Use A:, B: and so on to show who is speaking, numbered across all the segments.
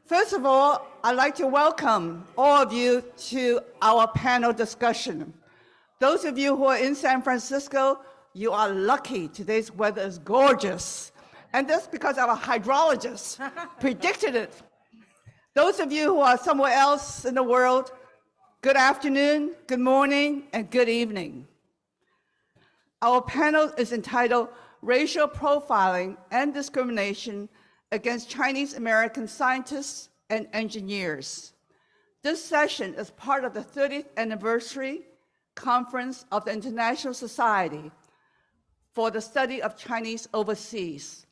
A: First of all, I'd like to welcome all of you to our panel discussion. Those of you who are in San Francisco, you are lucky. Today's weather is gorgeous. And that's because our hydrologist predicted it. Those of you who are somewhere else in the world, good afternoon, good morning, and good evening. Our panel is entitled Racial Profiling and Discrimination Against Chinese American Scientists and Engineers. This session is part of the 30th anniversary conference of the International Society for the Study of Chinese Overseas.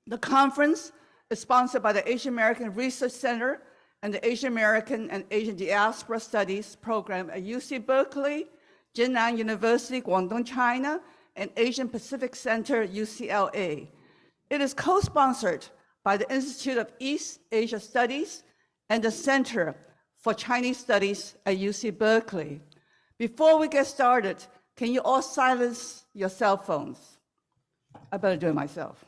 A: The conference is sponsored by the Asian American Research Center and the Asian American and Asian Diaspora Studies program at UC Berkeley, Jinan University, Guangdong, China, and Asian Pacific Center, UCLA. It is co-sponsored by the Institute of East Asia Studies and the Center for Chinese Studies at UC Berkeley. Before we get started, can you all silence your cell phones? I better do it myself.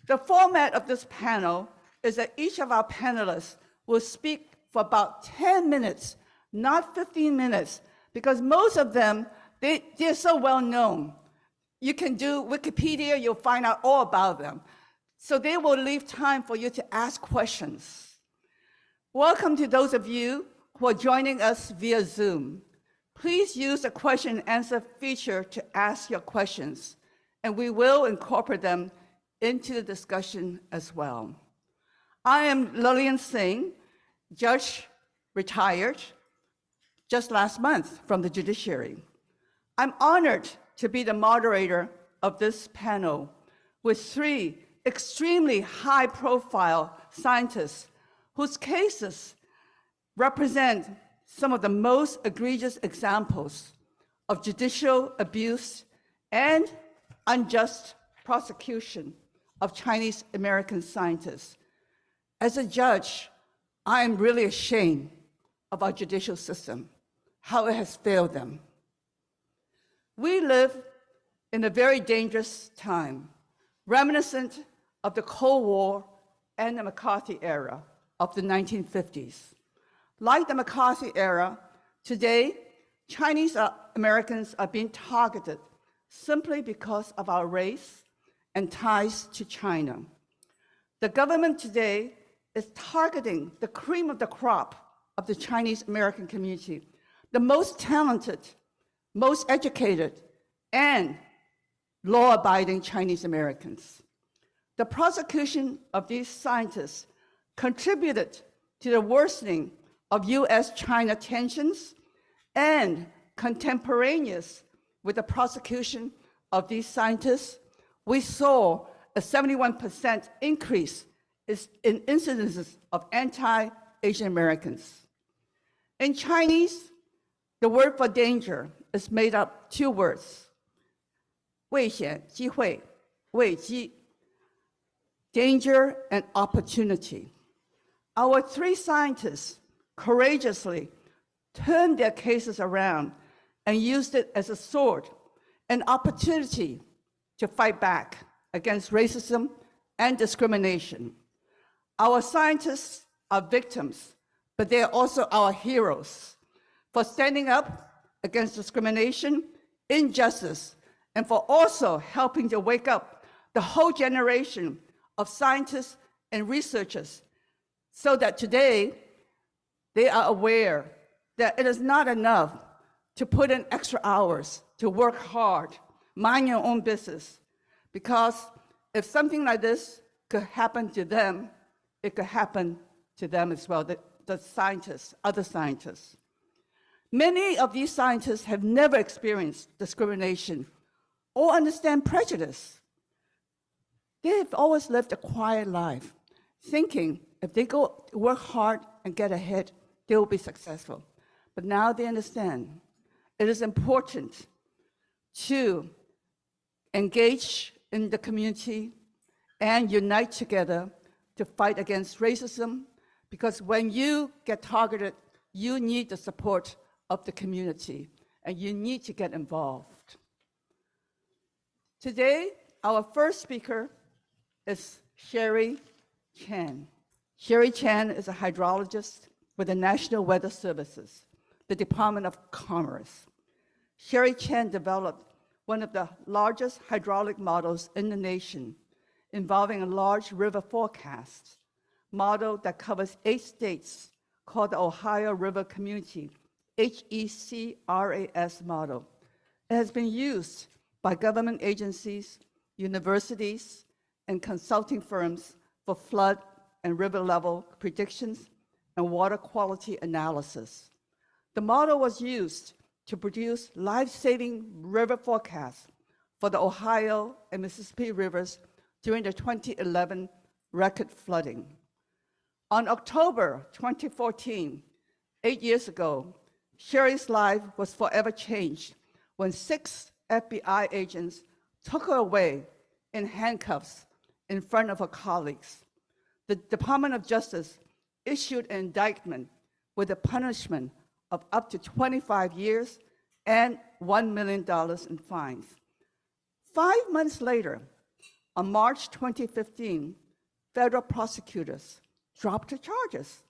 A: The format of this panel is that each of our panelists will speak for about 10 minutes, not 15 minutes, because most of them, they're so well known. You can do Wikipedia, you'll find out all about them. So they will leave time for you to ask questions. Welcome to those of you who are joining us via Zoom. Please use the question and answer feature to ask your questions, and we will incorporate them into the discussion as well. I am Lillian Singh, judge retired just last month from the judiciary. I'm honored to be the moderator of this panel with three extremely high-profile scientists whose cases represent some of the most egregious examples of judicial abuse and unjust prosecution of Chinese American scientists. As a judge, I am really ashamed of our judicial system, how it has failed them. We live in a very dangerous time, reminiscent of the Cold War and the McCarthy era of the 1950s. Like the McCarthy era, today, Chinese Americans are being targeted simply because of our race and ties to China. The government today is targeting the cream of the crop of the Chinese American community, the most talented, most educated, and law-abiding Chinese Americans. The prosecution of these scientists contributed to the worsening of US-China tensions, and contemporaneous with the prosecution of these scientists, we saw a 71% increase in incidences of anti-Asian Americans. In Chinese, the word for danger is made up two words, 危险,机会,危机, danger and opportunity. Our three scientists courageously turned their cases around and used it as a sword, an opportunity to fight back against racism and discrimination. Our scientists are victims, but they are also our heroes for standing up against discrimination, injustice, and for also helping to wake up the whole generation of scientists and researchers so that today they are aware that it is not enough to put in extra hours, to work hard, mind your own business, because if something like this could happen to them, it could happen to them as well, the scientists, other scientists. Many of these scientists have never experienced discrimination or understand prejudice. They have always lived a quiet life, thinking if they go work hard and get ahead, they will be successful. But now they understand it is important to engage in the community and unite together to fight against racism, because when you get targeted, you need the support of the community, and you need to get involved. Today, our first speaker is CHEN. CHEN is a hydrologist with the National Weather Services, the Department of Commerce. CHEN developed one of the largest hydraulic models in the nation, involving a large river forecast model that covers 8 states, called the Ohio River Community, HECRAS model. It has been used by government agencies, universities, and consulting firms for flood and river level predictions and water quality analysis. The model was used to produce life-saving river forecasts for the Ohio and Mississippi rivers during the 2011 record flooding. On October 2014, 8 years ago, Sherry's life was forever changed when 6 FBI agents took her away in handcuffs in front of her colleagues. The Department of Justice issued an indictment with a punishment of up to 25 years and $1 million in fines. 5 months later, on March 2015, federal prosecutors dropped the charges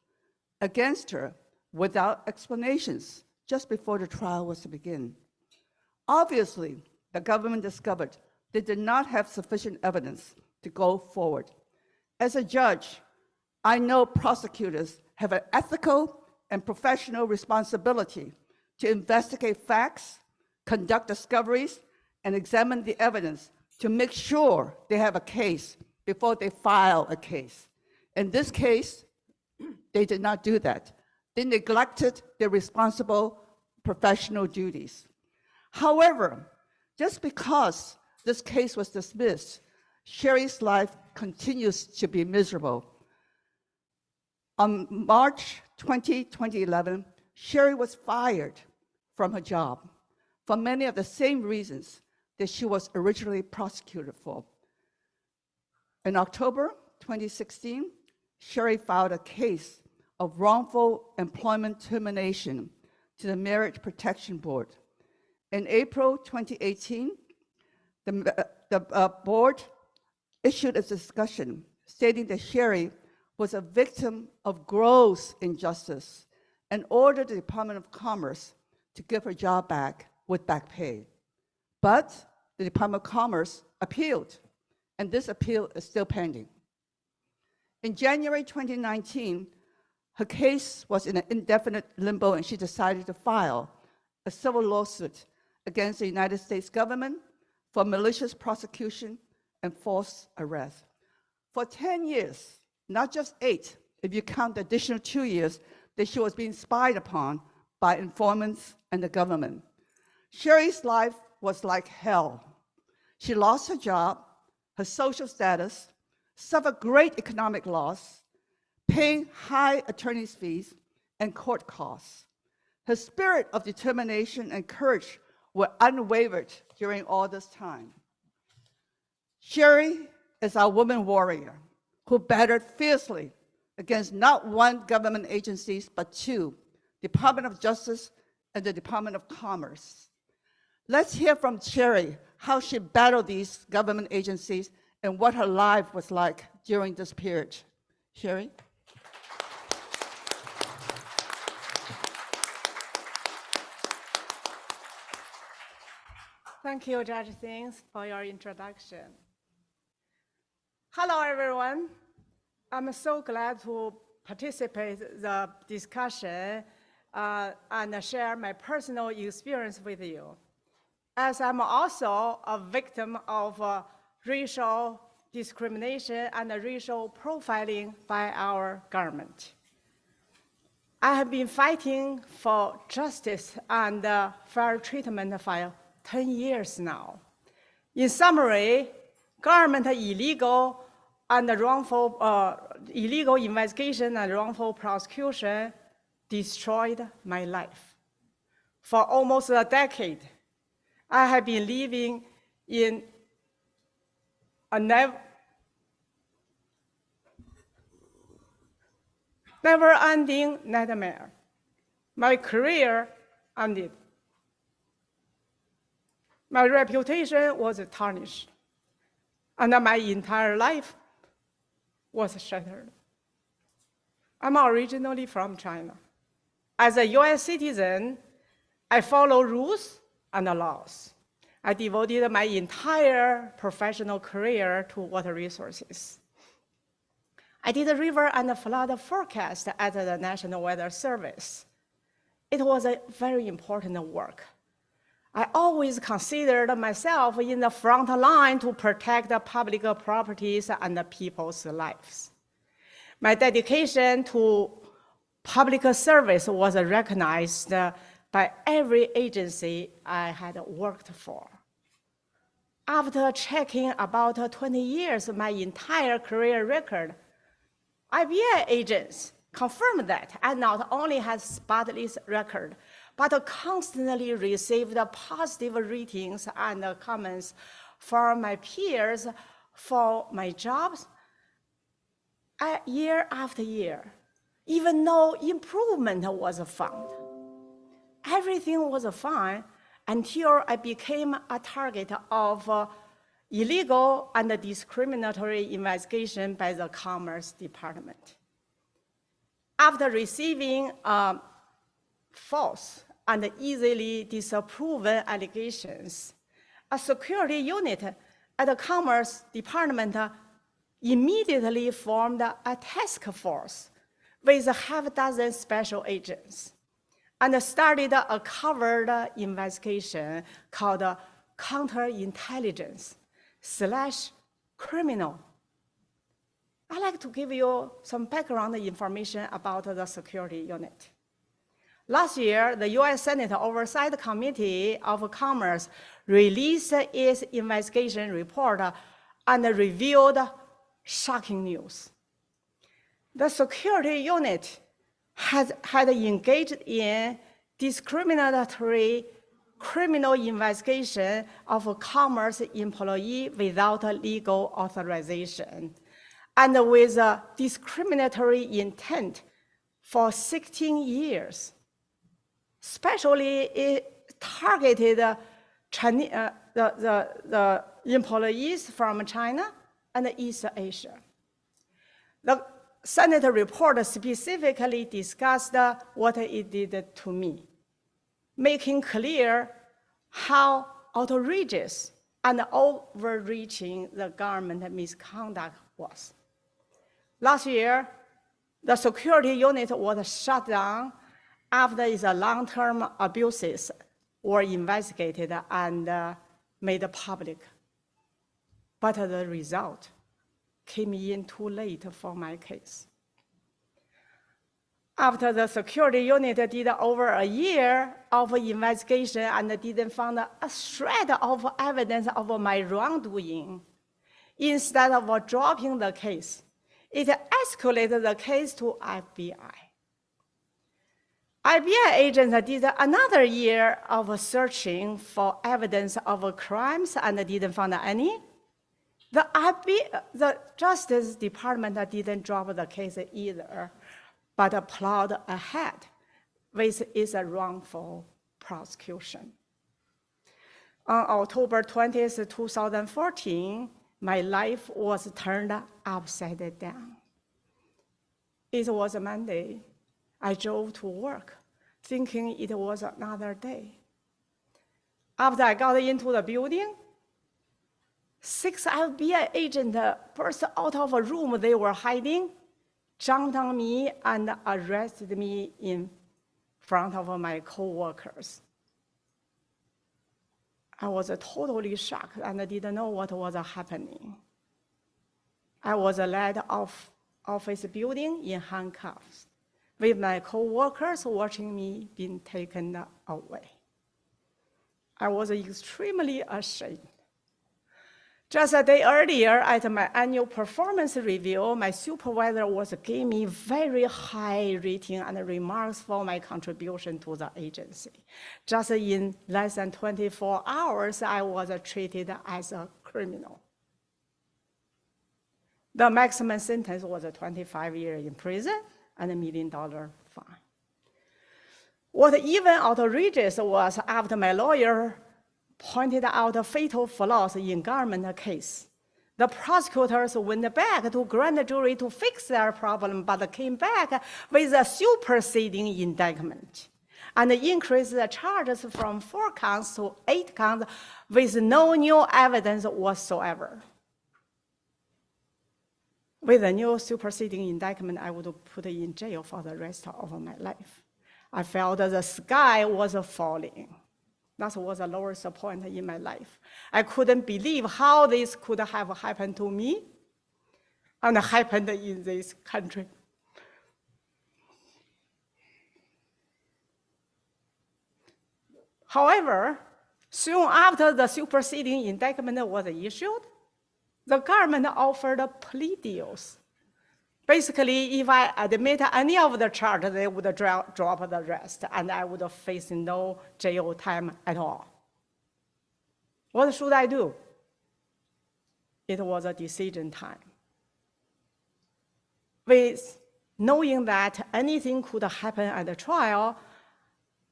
A: against her without explanations just before the trial was to begin. Obviously, the government discovered they did not have sufficient evidence to go forward. As a judge, I know prosecutors have an ethical and professional responsibility to investigate facts, conduct discoveries, and examine the evidence to make sure they have a case before they file a case. In this case, they did not do that. They neglected their responsible professional duties. However, just because this case was dismissed, Sherry's life continues to be miserable. On March 20, 2011, Sherry was fired from her job for many of the same reasons that she was originally prosecuted for. In October 2016, Sherry filed a case of wrongful employment termination to the Merit Protection Board. In April 2018, the board issued a discussion stating that Sherry was a victim of gross injustice and ordered the Department of Commerce to give her job back with back pay. But the Department of Commerce appealed, and this appeal is still pending. In January 2019, her case was in an indefinite limbo, and she decided to file a civil lawsuit against the United States government for malicious prosecution and false arrest. For 10 years, not just 8, if you count the additional 2 years that she was being spied upon by informants and the government. Sherry's life was like hell. She lost her job, her social status, suffered great economic loss, paying high attorney's fees and court costs. Her spirit of determination and courage were unwavered during all this time. Sherry is our woman warrior who battled fiercely against not 1 government agencies, but 2, Department of Justice and the Department of Commerce. Let's hear from Sherry how she battled these government agencies and what her life was like during this period. Sherry?
B: Thank you, Judge Things, for your introduction. Hello, everyone. I'm so glad to participate in the discussion and share my personal experience with you, as I'm also a victim of racial discrimination and racial profiling by our government. I have been fighting for justice and fair treatment for 10 years now. In summary, government illegal investigation and wrongful prosecution destroyed my life. For almost a decade, I have been living in a never-ending nightmare. My career ended. My reputation was tarnished, and my entire life was shattered. I'm originally from China. As a US citizen, I follow rules and laws. I devoted my entire professional career to water resources. I did a river and flood forecast at the National Weather Service. It was a very important work. I always considered myself in the front line to protect the public properties and the people's lives. My dedication to public service was recognized by every agency I had worked for. After checking about 20 years, my entire career record, IBI agents confirmed that I not only had spotless record, but constantly received positive ratings and comments from my peers for my jobs year after year, even though improvement was found. Everything was fine until I became a target of illegal and discriminatory investigation by the Commerce Department. After receiving false and easily disproven allegations, a security unit at the Commerce Department immediately formed a task force with half a dozen special agents and started a covered investigation called counterintelligence/criminal. I'd like to give you some background information about the security unit. Last year, the US Senate Oversight Committee of Commerce released its investigation report and revealed shocking news. The security unit had engaged in discriminatory criminal investigation of a commerce employee without legal authorization and with a discriminatory intent for 16 years. Especially, it targeted the employees from China and East Asia. The Senate report specifically discussed what it did to me, making clear how outrageous and overreaching the government misconduct was. Last year, the security unit was shut down after its long-term abuses were investigated and made public. But the result came in too late for my case. After the security unit did over a year of investigation and didn't find a shred of evidence of my wrongdoing, instead of dropping the case, it escalated the case to FBI. FBI agents did another year of searching for evidence of crimes and didn't find any. The Justice Department didn't drop the case either, but plowed ahead with its wrongful prosecution. On October 20th, 2014, my life was turned upside down. It was a Monday. I drove to work, thinking it was another day. After I got into the building, 6 FBI agents burst out of a room they were hiding, jumped on me, and arrested me in front of my coworkers. I was totally shocked and didn't know what was happening. I was led off office building in handcuffs, with my coworkers watching me being taken away. I was extremely ashamed. Just a day earlier, at my annual performance review, my supervisor gave me very high rating and remarks for my contribution to the agency. Just in less than 24 hours, I was treated as a criminal. The maximum sentence was 25 years in prison and $1 million fine. What even outrageous was, after my lawyer pointed out fatal flaws in government case, The prosecutors went back to grand jury to fix their problem, but came back with a superseding indictment and increased the charges from 4 counts to 8 counts with no new evidence whatsoever. With a new superseding indictment, I would put in jail for the rest of my life. I felt that the sky was falling. That was the lowest point in my life. I couldn't believe how this could have happened to me and happened in this country. However, soon after the superseding indictment was issued, the government offered plea deals. Basically, if I admit any of the charges, they would drop the rest, and I would face no jail time at all. What should I do? It was a decision time. With knowing that anything could happen at the trial,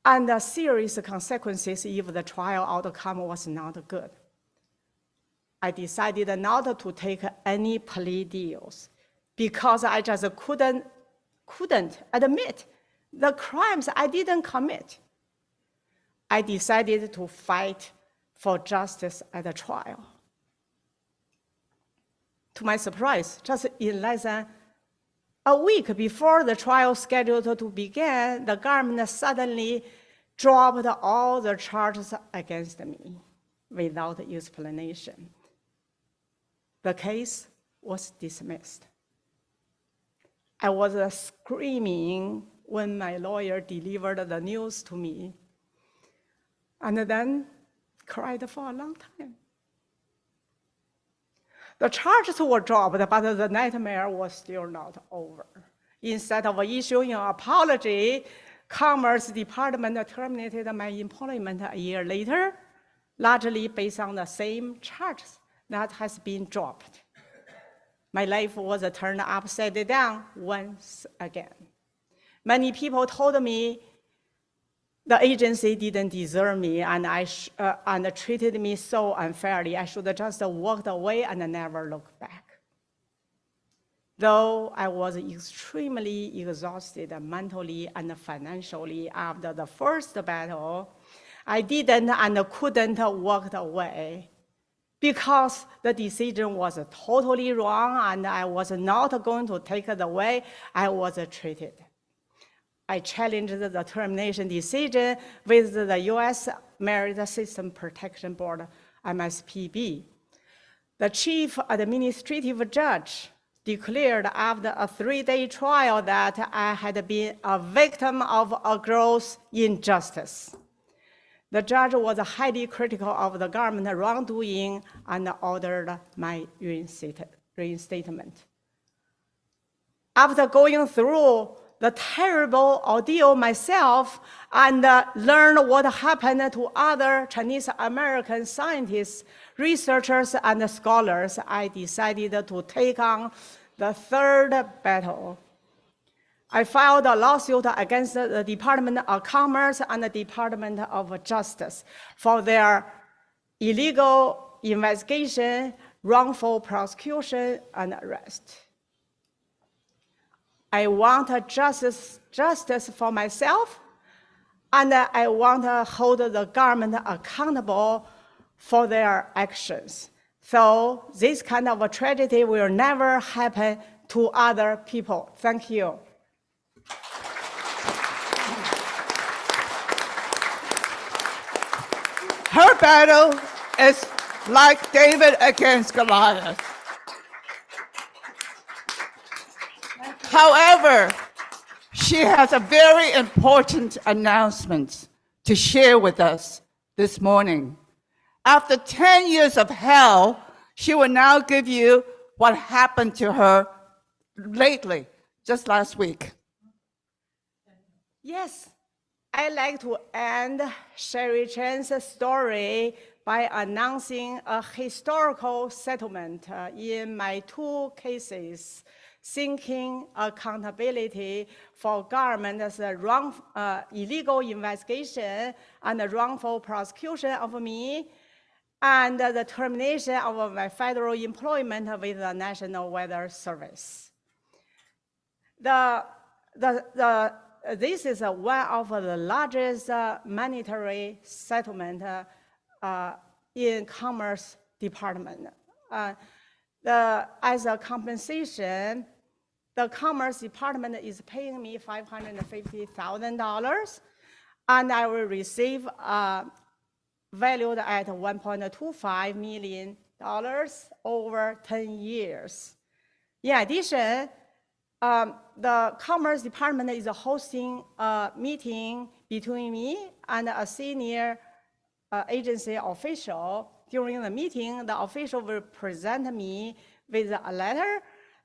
B: and the serious consequences if the trial outcome was not good, I decided not to take any plea deals, because I just couldn't admit the crimes I didn't commit. I decided to fight for justice at the trial. To my surprise, just in less than a week before the trial scheduled to begin, the government suddenly dropped all the charges against me without explanation. The case was dismissed. I was screaming when my lawyer delivered the news to me, and then cried for a long time. The charges were dropped, but the nightmare was still not over. Instead of issuing an apology, Commerce Department terminated my employment a year later, largely based on the same charges that has been dropped. My life was turned upside down once again. Many people told me the agency didn't deserve me and treated me so unfairly. I should have just walked away and never looked back. Though I was extremely exhausted mentally and financially after the first battle, I didn't and couldn't walk away, because the decision was totally wrong and I was not going to take the way I was treated. I challenged the termination decision with the U.S. Merit System Protection Board, MSPB. The chief administrative judge declared after a 3-day trial that I had been a victim of a gross injustice. The judge was highly critical of the government wrongdoing and ordered my reinstatement. After going through the terrible ordeal myself and learn what happened to other Chinese American scientists, researchers, and scholars, I decided to take on the third battle. I filed a lawsuit against the Department of Commerce and the Department of Justice for their illegal investigation, wrongful prosecution, and arrest. I want justice for myself, and I want to hold the government accountable for their actions. So this kind of a tragedy will never happen to other people. Thank you.
A: Her battle is like David against Goliath. However, she has a very important announcement to share with us this morning. After 10 years of hell, she will now give you what happened to her lately, just last week.
B: Yes, I'd like to end Sherry Chen's story by announcing a historical settlement in my 2 cases, seeking accountability for government's illegal investigation and wrongful prosecution of me, and the termination of my federal employment with the National Weather Service. This is one of the largest monetary settlement in Commerce Department. As a compensation, the Commerce Department is paying me $550,000, and I will receive valued at $1.25 million over 10 years. In addition, the Commerce Department is hosting a meeting between me and a senior agency official. During the meeting, the official will present me with a letter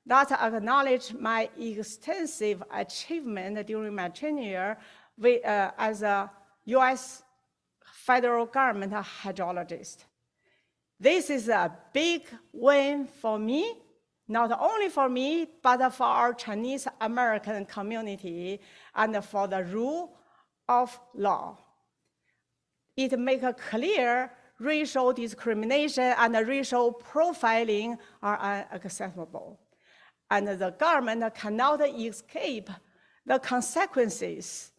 B: that acknowledges my extensive achievement during my tenure as a U.S. federal government hydrologist. This is a big win for me, not only for me, but for our Chinese American community and for the rule of law. It makes clear racial discrimination and racial profiling are unacceptable, and the government cannot escape the consequences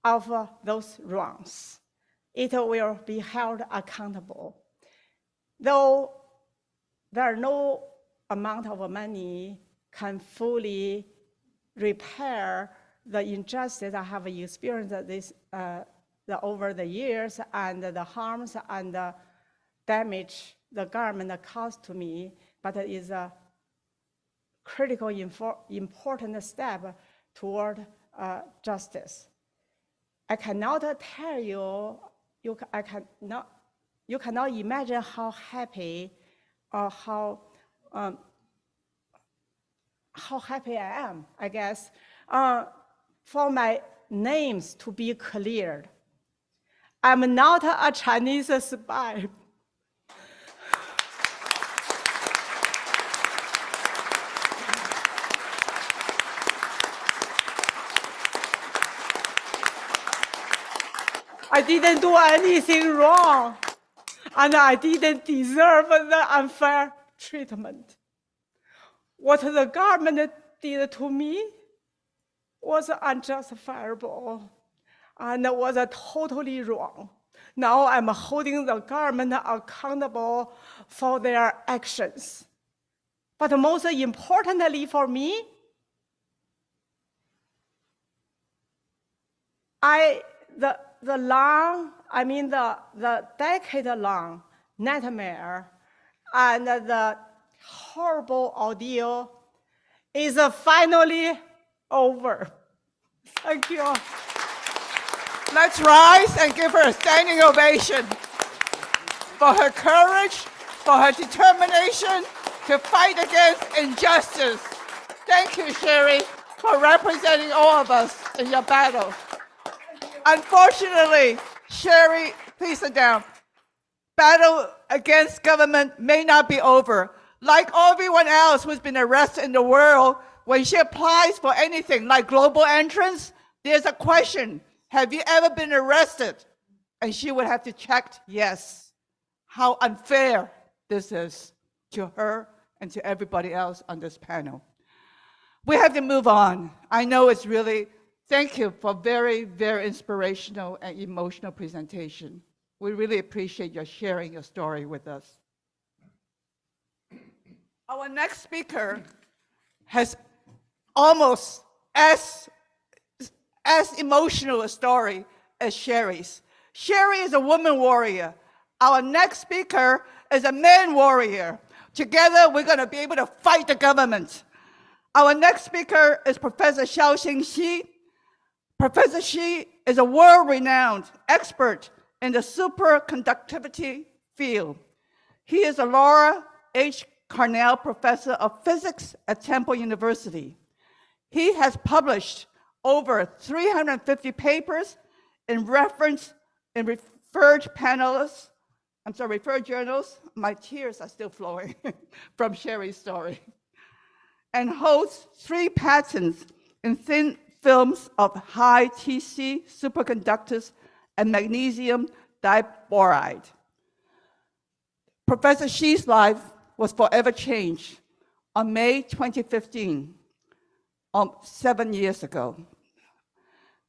B: of those wrongs. It will be held accountable. Though there are no amount of money can fully repair the injustice I have experienced over the years and the harms and the damage the government caused to me, but it is a critical, important step toward justice. I cannot tell you, you cannot imagine how happy or how happy I am, I guess, for my names to be cleared. I'm not a Chinese spy. I didn't do anything wrong, and I didn't deserve the unfair treatment. What the government did to me was unjustifiable and was totally wrong. Now I'm holding the government accountable for their actions. But most importantly for me, the decade-long nightmare and the horrible ordeal is finally over. Thank you.
A: Let's rise and give her a standing ovation for her courage, for her determination to fight against injustice. Thank you, Sherry, for representing all of us in your battle. Unfortunately, Sherry, please sit down. Battle against government may not be over. Like everyone else who's been arrested in the world, when she applies for anything like global entrance, there's a question, have you ever been arrested? And she would have to check yes. How unfair this is to her and to everybody else on this panel. We have to move on. I know it's really, thank you for very, very inspirational and emotional presentation. We really appreciate your sharing your story with us. Our next speaker has almost as emotional a story as Sherry's. Sherry is a woman warrior. Our next speaker is a man warrior. Together, we're going to be able to fight the government. Our next speaker is Professor Xiaoxing. Professor Xi is a world-renowned expert in the superconductivity field. He is a Laura H. Carnell Professor of Physics at Temple University. He has published over 350 papers in referred journals. My tears are still flowing from Sherry's story. And holds 3 patents in thin films of high TC superconductors and magnesium diboride. Professor Xi's life was forever changed on May 2015, 7 years ago.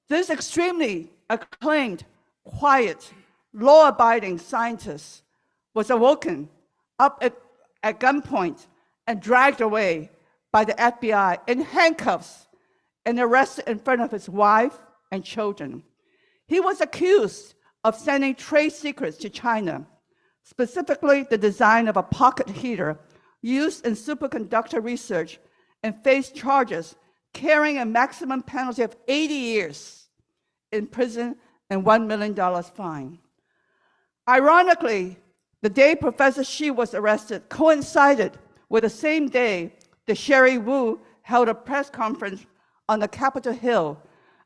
A: This extremely acclaimed, quiet, law-abiding scientist was awoken up at gunpoint and dragged away by the FBI in handcuffs and arrested in front of his wife and children. He was accused of sending trade secrets to China, specifically the design of a pocket heater used in superconductor research, and faced charges carrying a maximum penalty of 80 years in prison and $1 million fine. Ironically, the day Professor Xi was arrested coincided with the same day that Sherry Wu held a press conference on the Capitol Hill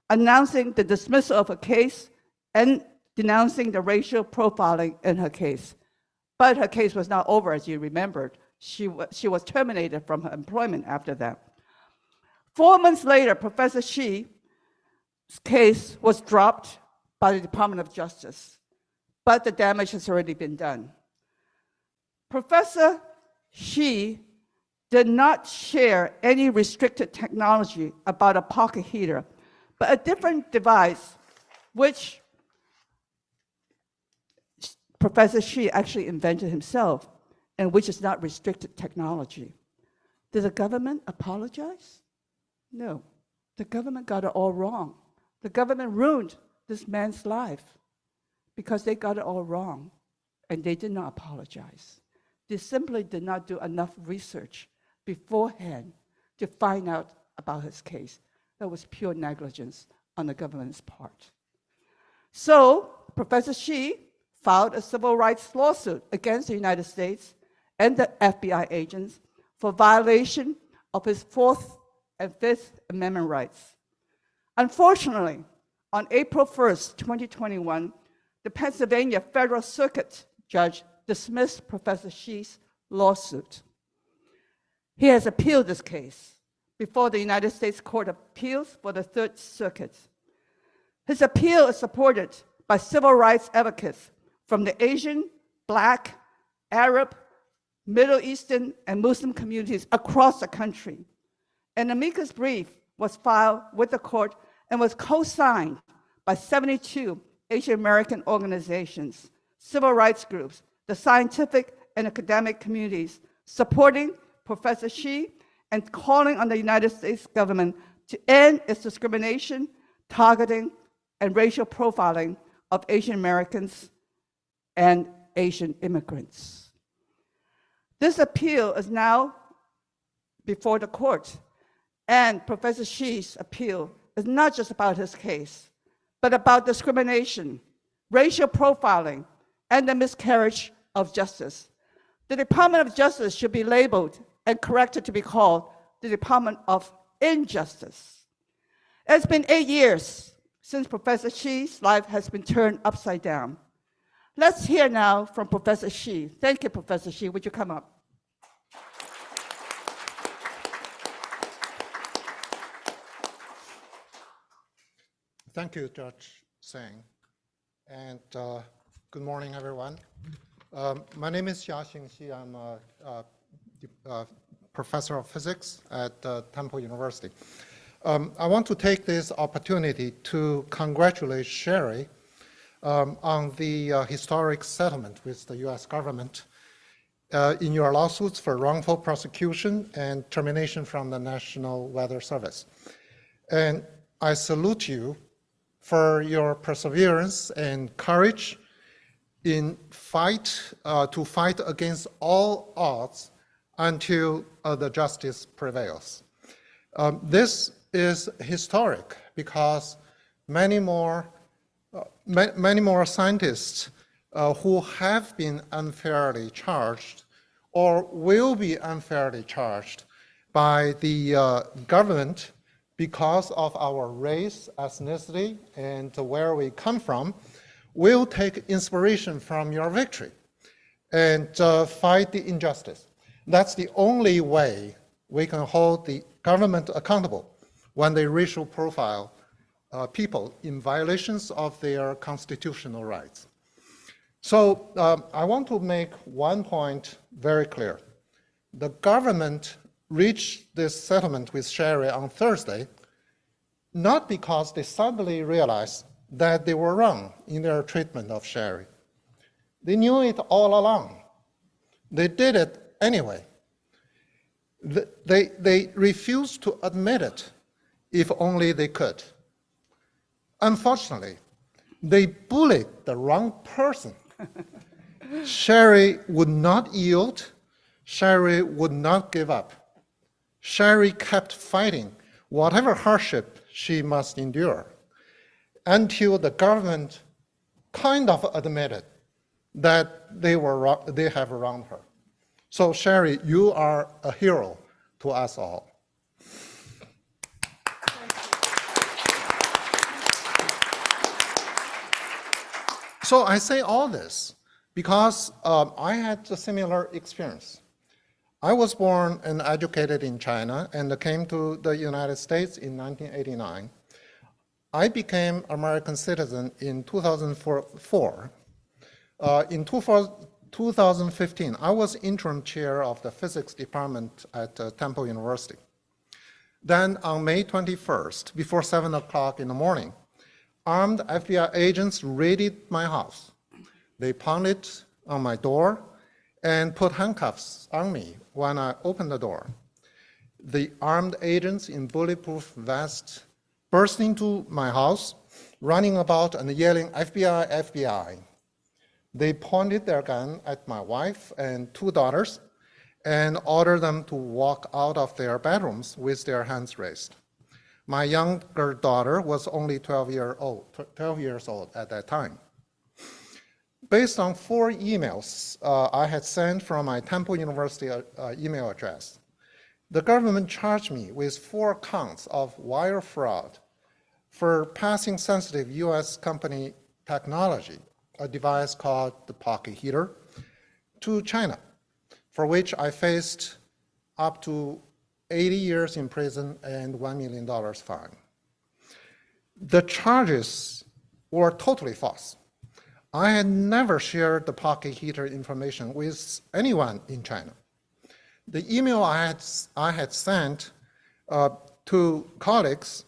A: announcing the dismissal of her case and denouncing the racial profiling in her case. But her case was not over, as you remembered. She was terminated from her employment after that. 4 months later, Professor Xi's case was dropped by the Department of Justice, but the damage has already been done. Professor Xi did not share any restricted technology about a pocket heater, but a different device, which Professor Xi actually invented himself, and which is not restricted technology. Did the government apologize? No. The government got it all wrong. The government ruined this man's life because they got it all wrong, and they did not apologize. They simply did not do enough research beforehand to find out about his case. That was pure negligence on the government's part. So Professor Xi filed a civil rights lawsuit against the United States and the FBI agents for violation of his Fourth and Fifth Amendment rights. Unfortunately, on April 1st, 2021, the Pennsylvania Federal Circuit judge dismissed Professor Xi's lawsuit. He has appealed this case before the United States Court of Appeals for the Third Circuit. His appeal is supported by civil rights advocates from the Asian, Black, Arab, Middle Eastern, and Muslim communities across the country. An amicus brief was filed with the court and was co-signed by 72 Asian American organizations, civil rights groups, the scientific and academic communities, supporting Professor Xi and calling on the United States government to end its discrimination, targeting, and racial profiling of Asian Americans and Asian immigrants. This appeal is now before the court, and Professor Xi's appeal is not just about his case, but about discrimination, racial profiling, and the miscarriage of justice. The Department of Justice should be labeled and corrected to be called the Department of Injustice. It's been 8 years since Professor Xi's life has been turned upside down. Let's hear now from Professor Xi. Thank you, Professor Xi. Would you come up?
C: Thank you, Judge Tseng. And good morning, everyone. My name is Xiaoxing. I'm a professor of physics at Temple University. I want to take this opportunity to congratulate Sherry on the historic settlement with the US government in your lawsuits for wrongful prosecution and termination from the National Weather Service. And I salute you for your perseverance and courage in to fight against all odds until the justice prevails. This is historic because many more scientists who have been unfairly charged or will be unfairly charged by the government because of our race, ethnicity, and where we come from, will take inspiration from your victory and fight the injustice. That's the only way we can hold the government accountable when they racial profile people in violations of their constitutional rights. So I want to make one point very clear. The government reached this settlement with Sherry on Thursday, not because they suddenly realized that they were wrong in their treatment of Sherry. They knew it all along. They did it anyway. They refused to admit it if only they could. Unfortunately, they bullied the wrong person. Sherry would not yield. Sherry would not give up. Sherry kept fighting whatever hardship she must endure until the government kind of admitted that they have wronged her. So Sherry, you are a hero to us all. So I say all this because I had a similar experience. I was born and educated in China and came to the United States in 1989. I became American citizen in 2004. In 2015, I was interim chair of the physics department at Temple University. Then on May 21st, before 7 o'clock in the morning, armed FBI agents raided my house. They pounded on my door and put handcuffs on me when I opened the door. The armed agents in bulletproof vests burst into my house, running about and yelling, "FBI, FBI." They pointed their gun at my wife and 2 daughters and ordered them to walk out of their bedrooms with their hands raised. My younger daughter was only 12 years old at that time. Based on 4 emails I had sent from my Temple University email address, the government charged me with 4 counts of wire fraud for passing sensitive US company technology, a device called the pocket heater, to China, for which I faced up to 80 years in prison and $1 million fine. The charges were totally false. I had never shared the pocket heater information with anyone in China. The email I had sent to colleagues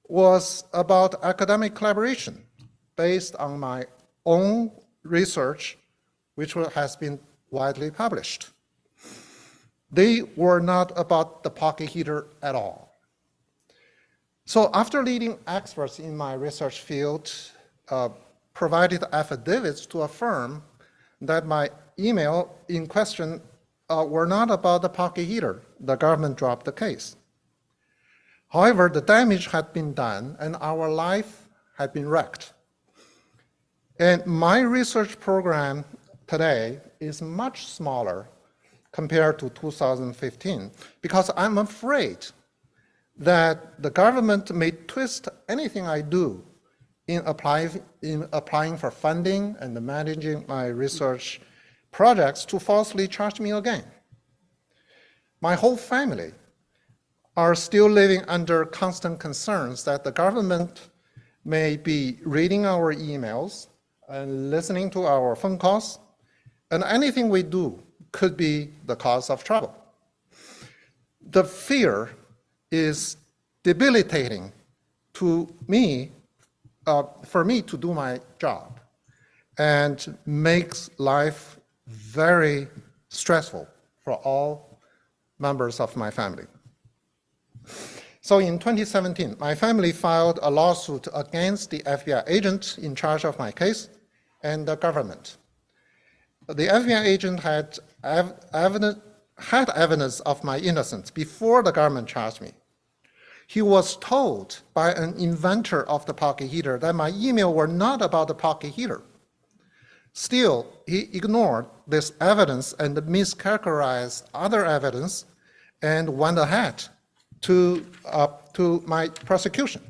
C: was about academic collaboration based on my own research, which has been widely published. They were not about the pocket heater at all. So after leading experts in my research field provided affidavits to affirm that my email in question were not about the pocket heater, the government dropped the case. However, the damage had been done and our life had been wrecked. And my research program today is much smaller compared to 2015 because I'm afraid that the government may twist anything I do in applying for funding and managing my research projects to falsely charge me again. My whole family are still living under constant concerns that the government may be reading our emails and listening to our phone calls, and anything we do could be the cause of trouble. The fear is debilitating to me, for me to do my job, and makes life very stressful for all members of my family. So in 2017, my family filed a lawsuit against the FBI agent in charge of my case and the government. The FBI agent had evidence of my innocence before the government charged me. He was told by an inventor of the pocket heater that my email were not about the pocket heater. Still, he ignored this evidence and mischaracterized other evidence and went ahead to my prosecution.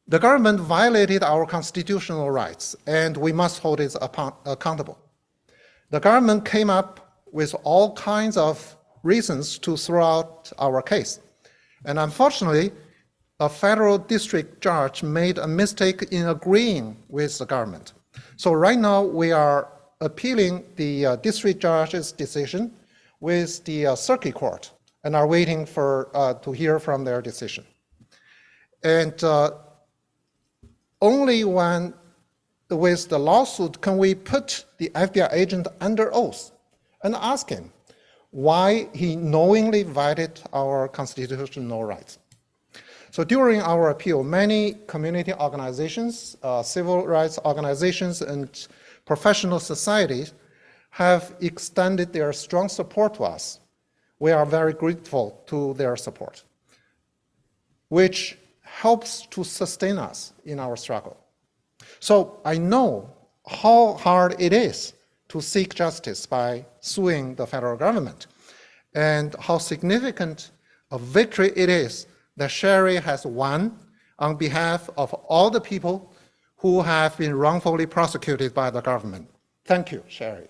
C: The government violated our constitutional rights, and we must hold it accountable. The government came up with all kinds of reasons to throw out our case. And unfortunately, a federal district judge made a mistake in agreeing with the government. So right now we are appealing the district judge's decision with the circuit court and are waiting for to hear from their decision. And only when with the lawsuit can we put the FBI agent under oath and ask him why he knowingly violated our constitutional rights. So during our appeal, many community organizations, civil rights organizations, and professional societies have extended their strong support to us. We are very grateful to their support, which helps to sustain us in our struggle. So I know how hard it is to seek justice by suing the federal government, and how significant a victory it is that Sherry has won on behalf of all the people who have been wrongfully prosecuted by the government. Thank you, Sherry.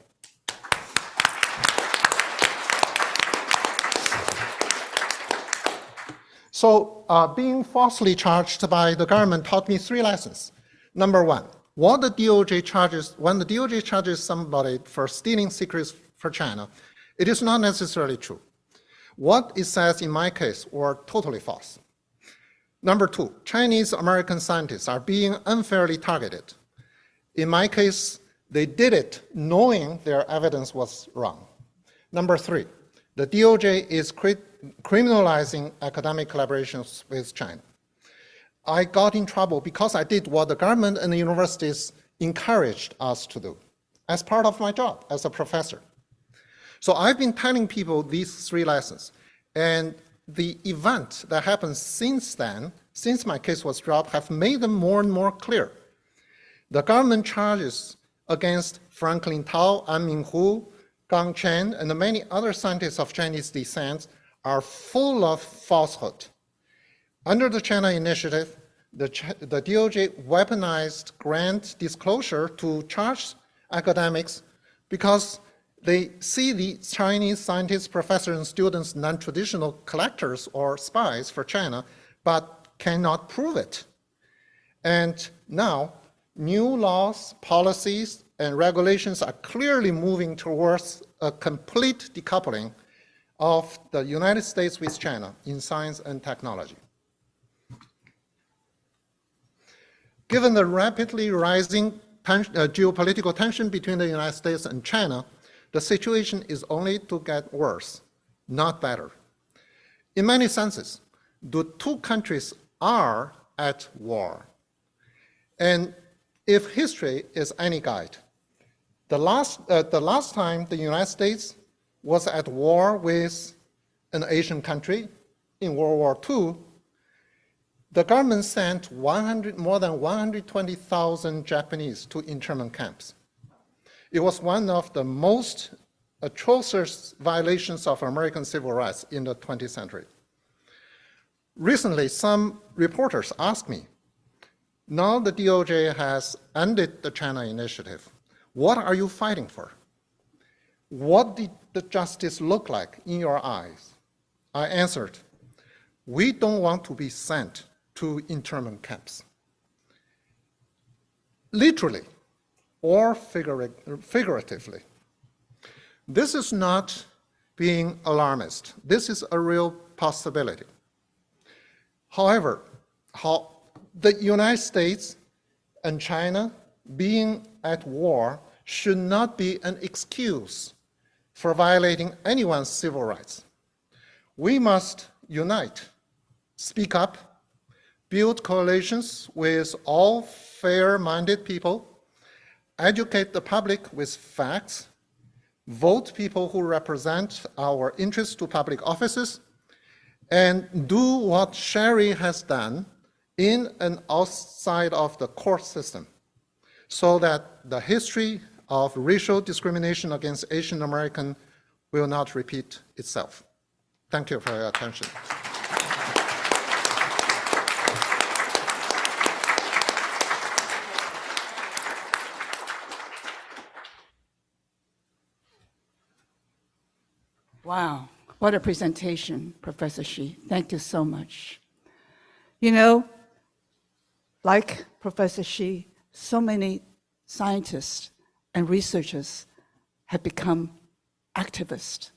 C: So being falsely charged by the government taught me 3 lessons. Number 1, what the DOJ charges, when the DOJ charges somebody for stealing secrets for China, it is not necessarily true. What it says in my case were totally false. Number 2, Chinese American scientists are being unfairly targeted. In my case, they did it knowing their evidence was wrong. Number 3, the DOJ is criminalizing academic collaborations with China. I got in trouble because I did what the government and the universities encouraged us to do as part of my job as a professor. So I've been telling people these 3 lessons, and the event that happened since then, since my case was dropped, have made them more and more clear. The government charges against Franklin Tao, An Minghu, Gang Chen, and many other scientists of Chinese descent are full of falsehood. Under the China Initiative, the DOJ weaponized grant disclosure to charge academics because they see the Chinese scientists, professors, and students non-traditional collectors or spies for China, but cannot prove it. And now, new laws, policies, and regulations are clearly moving towards a complete decoupling of the United States with China in science and technology. Given the rapidly rising geopolitical tension between the United States and China, the situation is only to get worse, not better. In many senses, the 2 countries are at war. And if history is any guide, the last time the United States was at war with an Asian country in World War II, the government sent more than 120,000 Japanese to internment camps. It was one of the most atrocious violations of American civil rights in the 20th century. Recently, some reporters asked me, now the DOJ has ended the China Initiative. What are you fighting for? What did the justice look like in your eyes? I answered, we don't want to be sent to internment camps. Literally or figuratively. This is not being alarmist. This is a real possibility. However, the United States and China being at war should not be an excuse for violating anyone's civil rights. We must unite, speak up, build coalitions with all fair-minded people, educate the public with facts, vote people who represent our interests to public offices, and do what Sherry has done in and outside of the court system, so that the history of racial discrimination against Asian Americans will not repeat itself. Thank you for your attention.
A: Wow, what a presentation, Professor Shi. Thank you so much. You know, like Professor Shi, so many scientists and researchers have become activists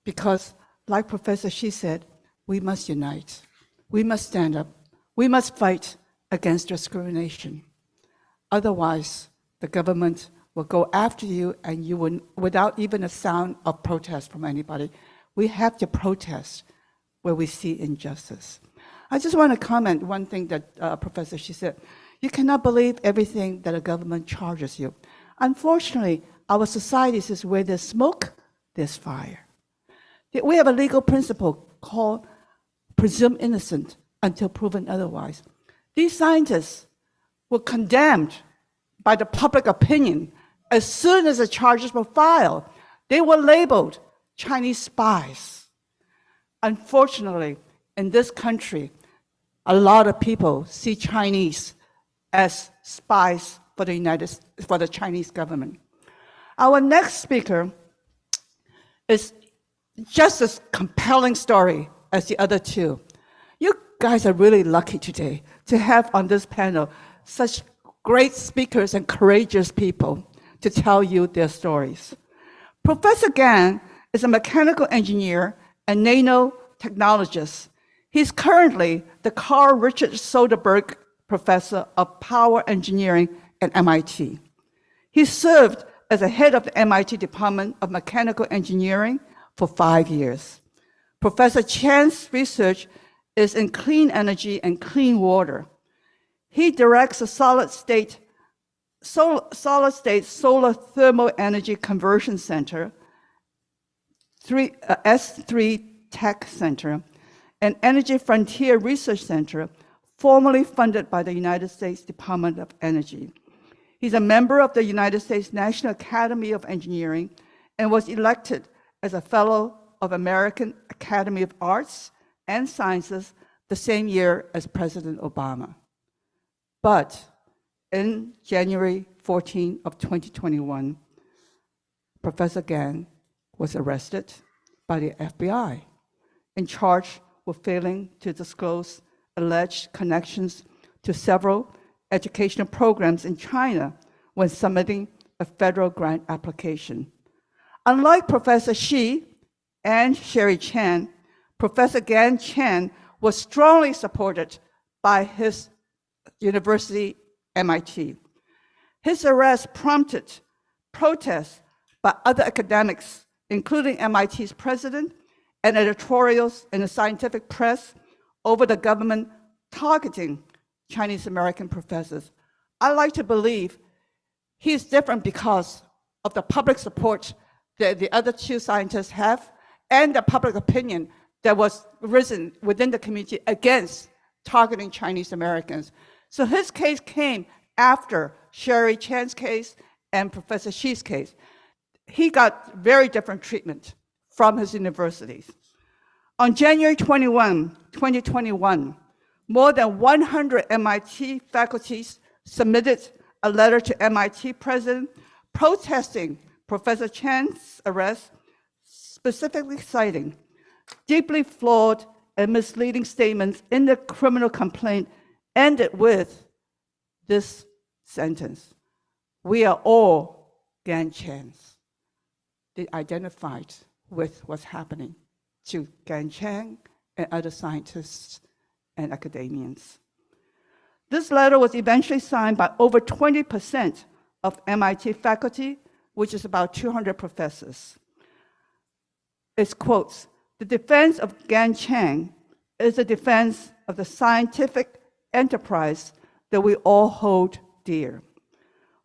A: because, like Professor Xi said, we must unite. We must stand up. We must fight against discrimination. Otherwise, the government will go after you and you will, without even a sound of protest from anybody. We have to protest where we see injustice. I just want to comment one thing that Professor Xi said. You cannot believe everything that a government charges you. Unfortunately, our society says where there's smoke, there's fire. We have a legal principle called presume innocent until proven otherwise. These scientists were condemned by the public opinion as soon as the charges were filed. They were labeled Chinese spies. Unfortunately, in this country, a lot of people see Chinese as spies for the Chinese government. Our next speaker is just as compelling story as the other two. You guys are really lucky today to have on this panel such great speakers and courageous people to tell you their stories. Professor Gan is a mechanical engineer and nanotechnologist. He's currently the Carl Richard Soderberg Professor of Power Engineering at MIT. He served as a head of the MIT Department of Mechanical Engineering for 5 years. Professor Chen's research is in clean energy and clean water. He directs a solid-state solar thermal energy conversion center, S3 Tech Center, an Energy Frontier Research Center, formerly funded by the United States Department of Energy. He's a member of the United States National Academy of Engineering and was elected as a Fellow of American Academy of Arts and Sciences the same year as President Obama. But in January 14 of 2021, Professor Gan was arrested by the FBI and charged with failing to disclose alleged connections to several educational programs in China when submitting a federal grant application. Unlike Professor Xi and Sherry Chen, Professor Gan Chen was strongly supported by his university, MIT. His arrest prompted protests by other academics, including MIT's president, and editorials in the scientific press over the government targeting Chinese American professors. I like to believe he's different because of the public support that the other two scientists have and the public opinion that was risen within the community against targeting Chinese Americans. So his case came after Sherry Chen's case and Professor Xi's case. He got very different treatment from his universities. On January 21, 2021, more than 100 MIT faculties submitted a letter to MIT president protesting Professor Chen's arrest, specifically citing deeply flawed and misleading statements in the criminal complaint ended with this sentence: "We are all Gan Chens." They identified with what's happening to Gan Chen and other scientists and academians. This letter was eventually signed by over 20% of MIT faculty, which is about 200 professors. It quotes, "The defense of Gan Chen is a defense of the scientific enterprise that we all hold dear."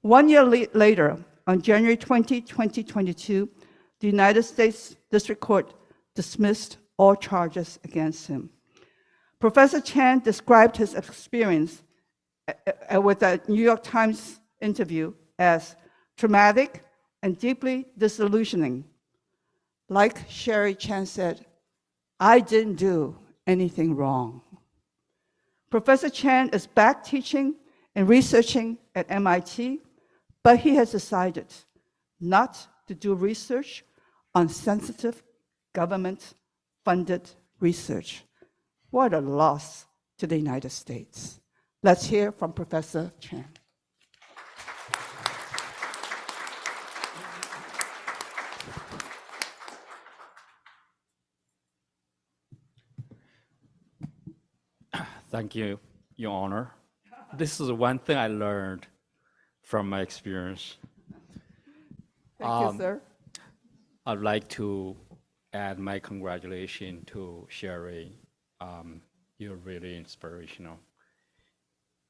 A: 1 year later, on January 20, 2022, the United States District Court dismissed all charges against him. Professor Chen described his experience with a New York Times interview as traumatic and deeply disillusioning. Like Sherry Chen said, "I didn't do anything wrong." Professor Chen is back teaching and researching at MIT, but he has decided not to do research on sensitive government-funded research. What a loss to the United States. Let's hear from Professor Chen.
D: Thank you, Your Honor. This is one thing I learned from my experience.
A: Thank you, sir.
D: I'd like to add my congratulations to Sherry. You're really inspirational.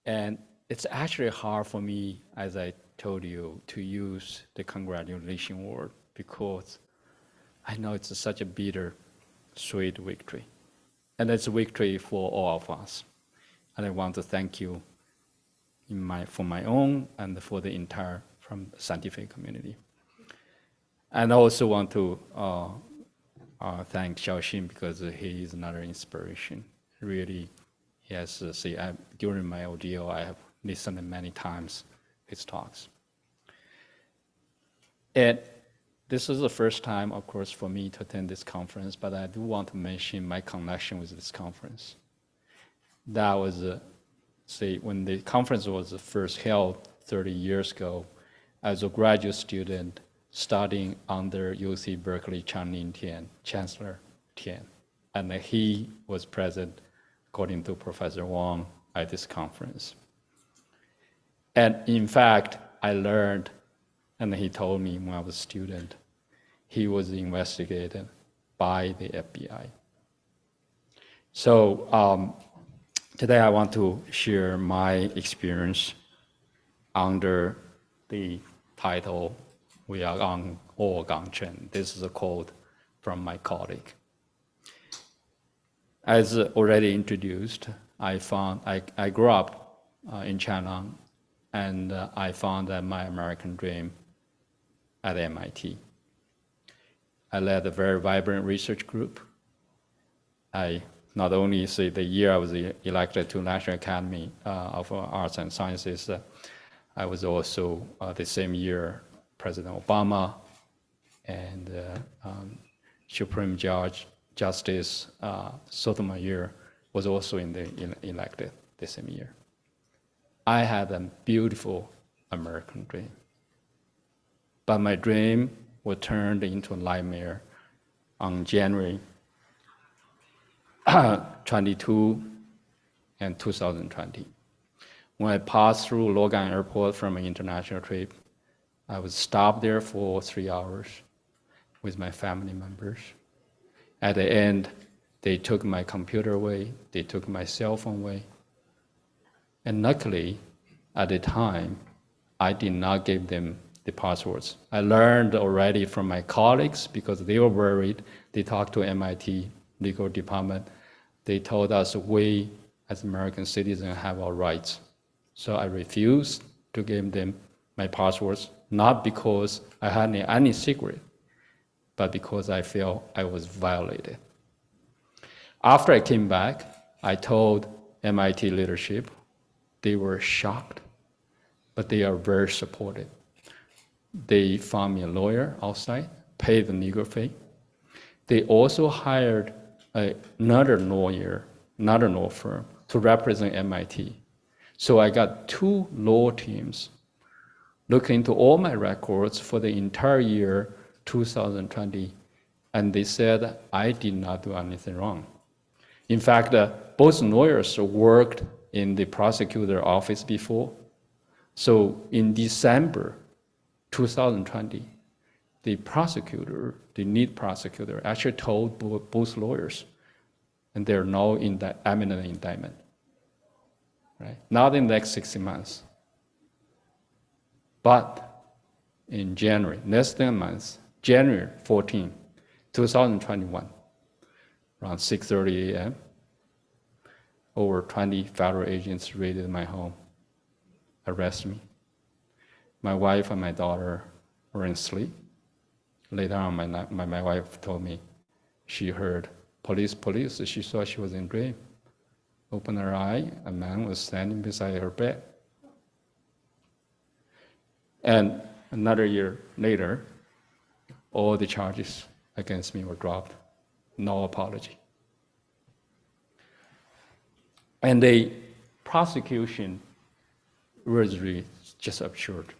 D: And it's actually hard for me, as I told you, to use the congratulation word because I know it's such a bitter, sweet victory. And it's a victory for all of us. And I want to thank you for my own and for the entire from the scientific community. And I also want to thank Xiaoxing because he is another inspiration. Really, he has during my ordeal, I have listened many times his talks. And this is the first time, of course, for me to attend this conference, but I do want to mention my connection with this conference. That was, when the conference was first held 30 years ago, as a graduate student studying under UC Berkeley Chancellor Tian. And he was present, according to Professor Wang, at this conference. And in fact, I learned, and he told me when I was a student, he was investigated by the FBI. So today I want to share my experience under the title, "We are on all gang CHEN." This is a quote from my colleague. As already introduced, I grew up in China, and I found that my American dream at MIT. I led a very vibrant research group. I not only the year I was elected to National Academy of Arts and Sciences, I was also the same year President Obama and Supreme Justice Soderberg was also elected the same year. I had a beautiful American dream, but my dream was turned into a nightmare on January 22 and 2020. When I passed through Logan Airport from an international trip, I was stopped there for 3 hours with my family members. At the end, they took my computer away, they took my cell phone away. And luckily, at the time, I did not give them the passwords. I learned already from my colleagues because they were worried. They talked to MIT legal department. They told us we, as American citizens, have our rights. So I refused to give them my passwords, not because I had any secret, but because I felt I was violated. After I came back, I told MIT leadership. They were shocked, but they are very supportive. They found me a lawyer outside, paid the legal fee. They also hired another lawyer, another law firm, to represent MIT. So I got 2 law teams looking into all my records for the entire year 2020, and they said I did not do anything wrong. In fact, both lawyers worked in the prosecutor office before. So in December 2020, the prosecutor, the lead prosecutor, actually told both lawyers, and they're now in the imminent indictment. Right? Not in the next 60 months. But in January, less than a month, January 14, 2021, around 6:30 a.m., over 20 federal agents raided my home, arrested me. My wife and my daughter were in sleep. Later on, my wife told me she heard police. She thought she was in a dream. Opened her eye, a man was standing beside her bed. And another year later, all the charges against me were dropped. No apology. And the prosecution was really just absurd.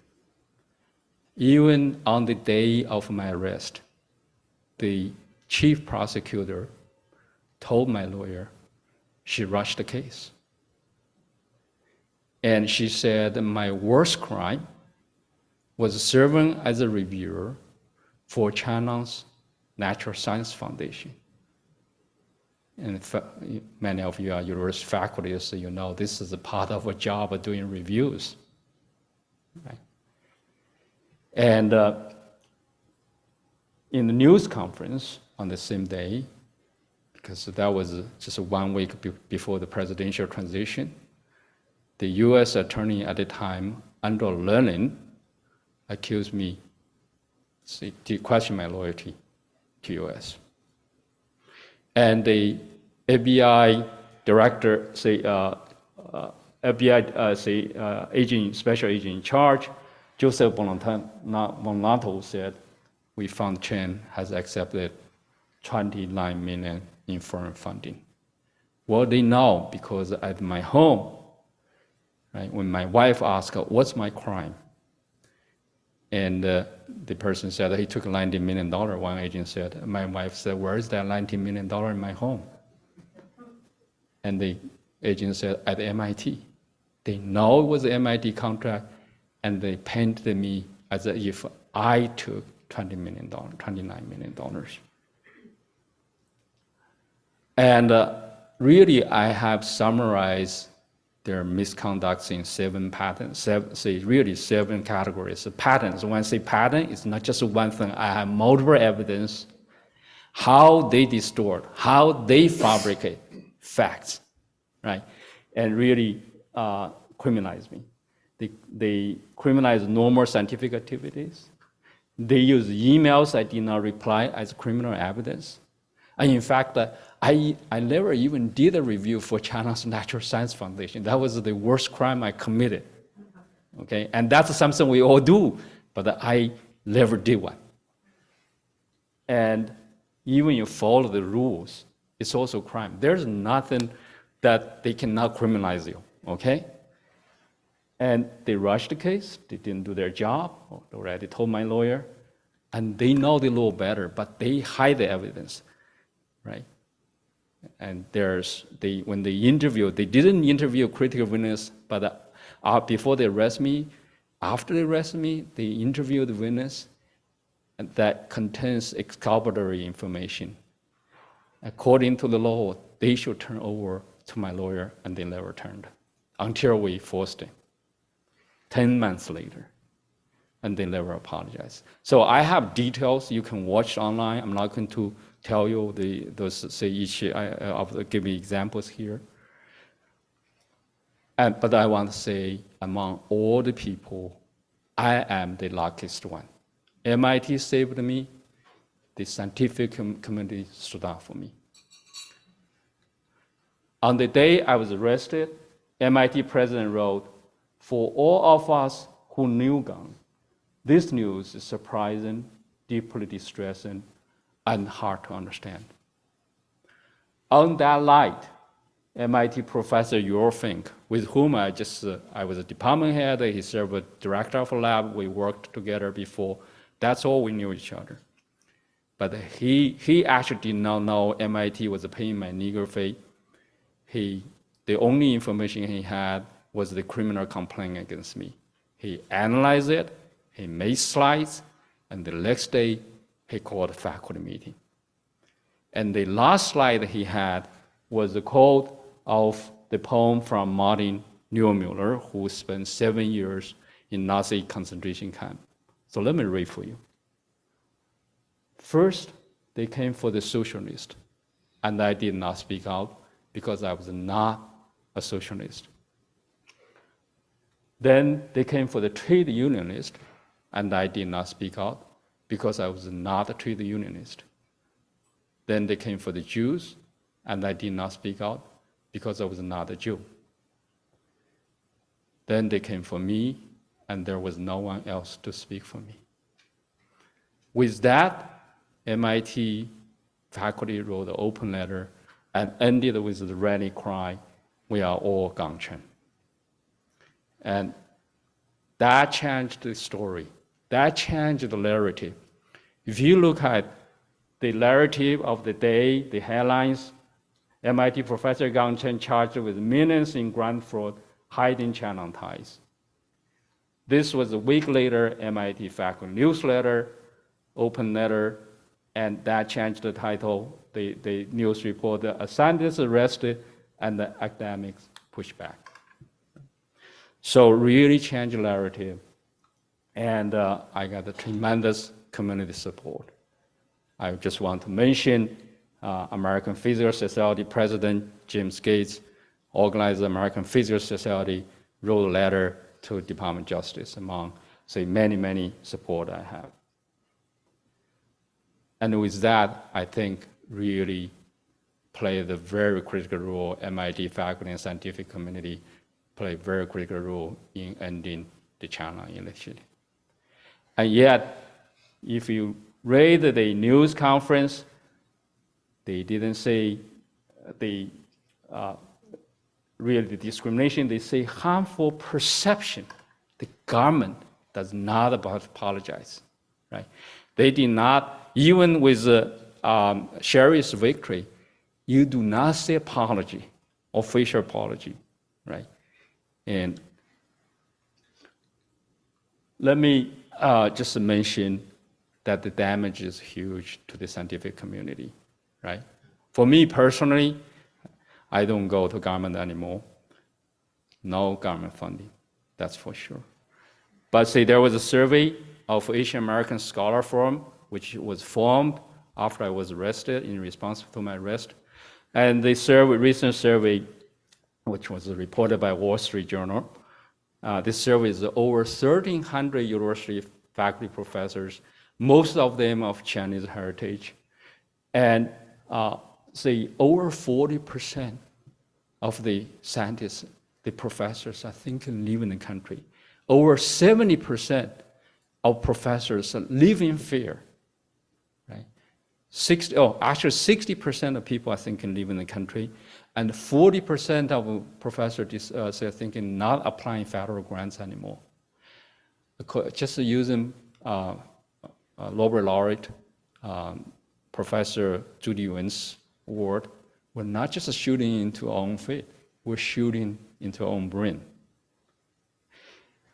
D: Even on the day of my arrest, the chief prosecutor told my lawyer she rushed the case. And she said, my worst crime was serving as a reviewer for China's Natural Science Foundation. And many of you are university faculty, so you know this is a part of a job of doing reviews. Right? And in the news conference on the same day, because that was just 1 week before the presidential transition, the US attorney at the time, Andrew Lillian, accused me to question my loyalty to US. And the FBI director, special agent in charge, Joseph Bonlato said, we found CHEN has accepted 29 million in foreign funding. Well, they know because at my home, right, when my wife asked, what's my crime? And the person said that he took $90 million. One agent said, my wife said, where is that $90 million in my home? And the agent said, at MIT. They know it was an MIT contract, and they painted me as if I took $29 million. And really, I have summarized their misconducts in 7 patterns, really 7 categories of patterns. When I say pattern, it's not just one thing. I have multiple evidence, how they distort, how they fabricate facts, right? And really criminalize me. They criminalize normal scientific activities. They use emails I did not reply as criminal evidence. And in fact, I never even did a review for China's Natural Science Foundation. That was the worst crime I committed. Okay, and that's something we all do, but I never did one. And even you follow the rules, it's also crime. There's nothing that they cannot criminalize you, okay? And they rushed the case, they didn't do their job, I already told my lawyer, and they know the law better, but they hide the evidence, right? And when they interview, they didn't interview critical witness, but before they arrest me, after they arrest me, they interview the witness that contains exculpatory information. According to the law, they should turn over to my lawyer, and they never turned until we forced them. 10 months later, and they never apologized. So I have details you can watch online. I'm not going to tell you give me examples here. But I want to say, among all the people, I am the luckiest one. MIT saved me. The scientific community stood up for me. On the day I was arrested, MIT president wrote, for all of us who knew Gang, this news is surprising, deeply distressing, and hard to understand. On that light, MIT professor Xiaoxing, with whom I was a department head, he served as director of a lab, we worked together before, that's all we knew each other. But he actually did not know MIT was paying my legal fee. The only information he had was the criminal complaint against me. He analyzed it, he made slides, and the next day, he called a faculty meeting. And the last slide he had was a quote of the poem from Martin Niemöller, who spent 7 years in Nazi concentration camp. So let me read for you. First, they came for the socialist, and I did not speak out because I was not a socialist. Then they came for the trade unionist, and I did not speak out because I was not a trade unionist. Then they came for the Jews, and I did not speak out because I was not a Jew. Then they came for me, and there was no one else to speak for me. With that, MIT faculty wrote an open letter and ended with the rally cry, "We are all Gangchen." And that changed the story. That changed the narrative. If you look at the narrative of the day, the headlines, MIT professor Gangchen charged with millions in grant fraud, heightened channel ties. This was a week later, MIT faculty newsletter, open letter, and that changed the title. The news report, a scientist arrested and the academics pushed back. So really changed the narrative. And I got a tremendous community support. I just want to mention American Physical Society President James Gates organized the American Physical Society, wrote a letter to Department of Justice among, say, many, many support I have. And with that, I think really played a very critical role. MIT faculty and scientific community play a very critical role in ending the China initiative. And yet, if you read the news conference, they didn't say really the discrimination, they say harmful perception. The government does not apologize, right? They did not, even with Sherry's victory, you do not say apology, official apology, right? And let me just mention that the damage is huge to the scientific community, right? For me personally, I don't go to government anymore. No government funding, that's for sure. But say there was a survey of Asian American Scholar Forum, which was formed after I was arrested in response to my arrest. And the recent survey, which was reported by Wall Street Journal, this survey is over 1,300 university faculty professors, most of them of Chinese heritage. And say over 40% of the scientists, the professors, I think live in the country. Over 70% of professors live in fear, right? Actually 60% of people I think can live in the country, and 40% of professors say thinking not applying federal grants anymore. Just using Nobel laureate Professor Judy Yuan's word, we're not just shooting into our own feet, we're shooting into our own brain.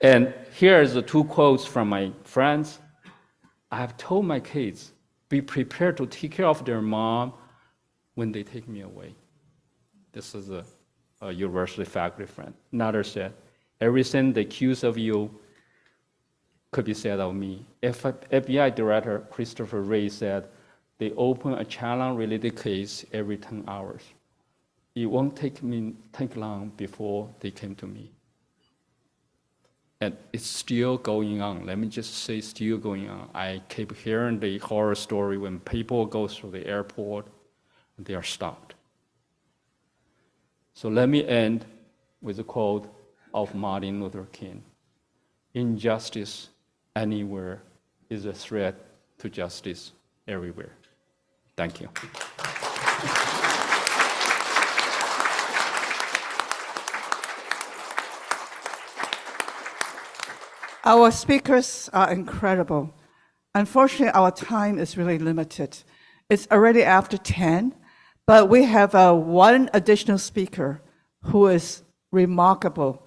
D: And here's the two quotes from my friends. I have told my kids, be prepared to take care of their mom when they take me away. This is a university faculty friend. Another said, everything they accuse of you could be said of me. FBI Director Christopher Wray said, they open a China-related case every 10 hours. It won't take long before they came to me. And it's still going on. Let me just say still going on. I keep hearing the horror story when people go through the airport and they are stopped. So let me end with a quote of Martin Luther King. Injustice anywhere is a threat to justice everywhere. Thank you.
A: Our speakers are incredible. Unfortunately, our time is really limited. It's already after 10, but we have one additional speaker who is remarkable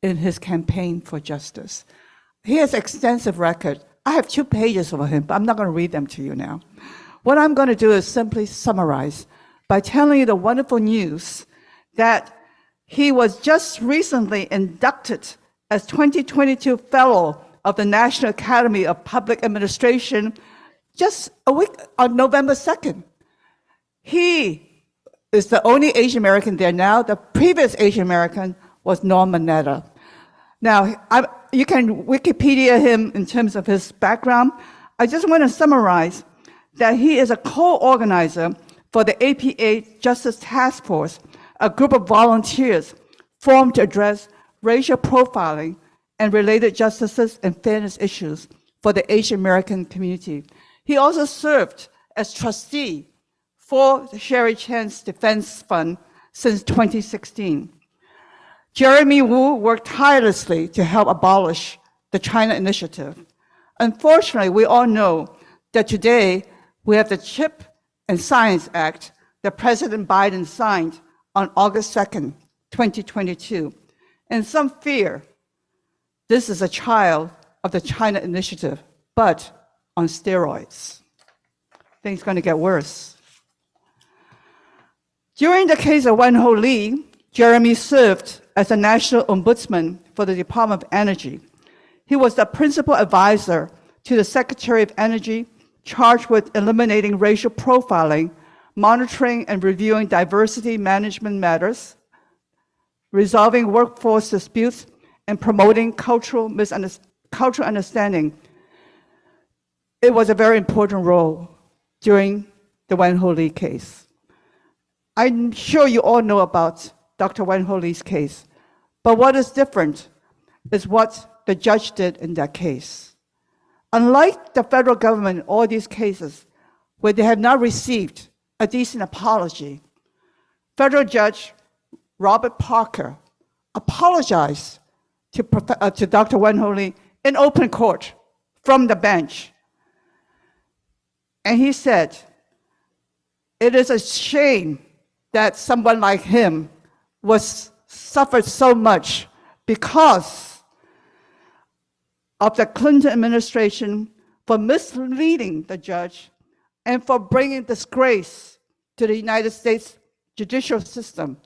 A: in his campaign for justice. He has extensive record. I have 2 pages of him, but I'm not going to read them to you now. What I'm going to do is simply summarize by telling you the wonderful news that he was just recently inducted as 2022 Fellow of the National Academy of Public Administration just a week on November 2nd. He is the only Asian American there now. The previous Asian American was Norman Netta. Now, you can Wikipedia him in terms of his background. I just want to summarize that he is a co-organizer for the APA Justice Task Force, a group of volunteers formed to address racial profiling and related justices and fairness issues for the Asian American community. He also served as trustee for the Sherry Chen's Defense Fund since 2016. Jeremy Wu worked tirelessly to help abolish the China Initiative. Unfortunately, we all know that today we have the CHIP and Science Act that President Biden signed on August 2nd, 2022. and some fear this is a child of the China Initiative, but on steroids. Things going to get worse. During the case of Wen-Ho Lee, Jeremy served as a national ombudsman for the Department of Energy. He was the principal advisor to the Secretary of Energy, charged with eliminating racial profiling, monitoring and reviewing diversity management matters, resolving workforce disputes, and promoting cultural understanding. It was a very important role during the Wen-Ho Lee case. I'm sure you all know about Dr. Wen-Ho Lee's case, but what is different is what the judge did in that case. Unlike the federal government in all these cases, where they have not received a decent apology, federal judge Robert Parker apologized to Dr. Wen-Ho Lee in open court from the bench. And he said, it is a shame that someone like him suffered so much because of the Clinton administration for misleading the judge and for bringing disgrace to the United States judicial system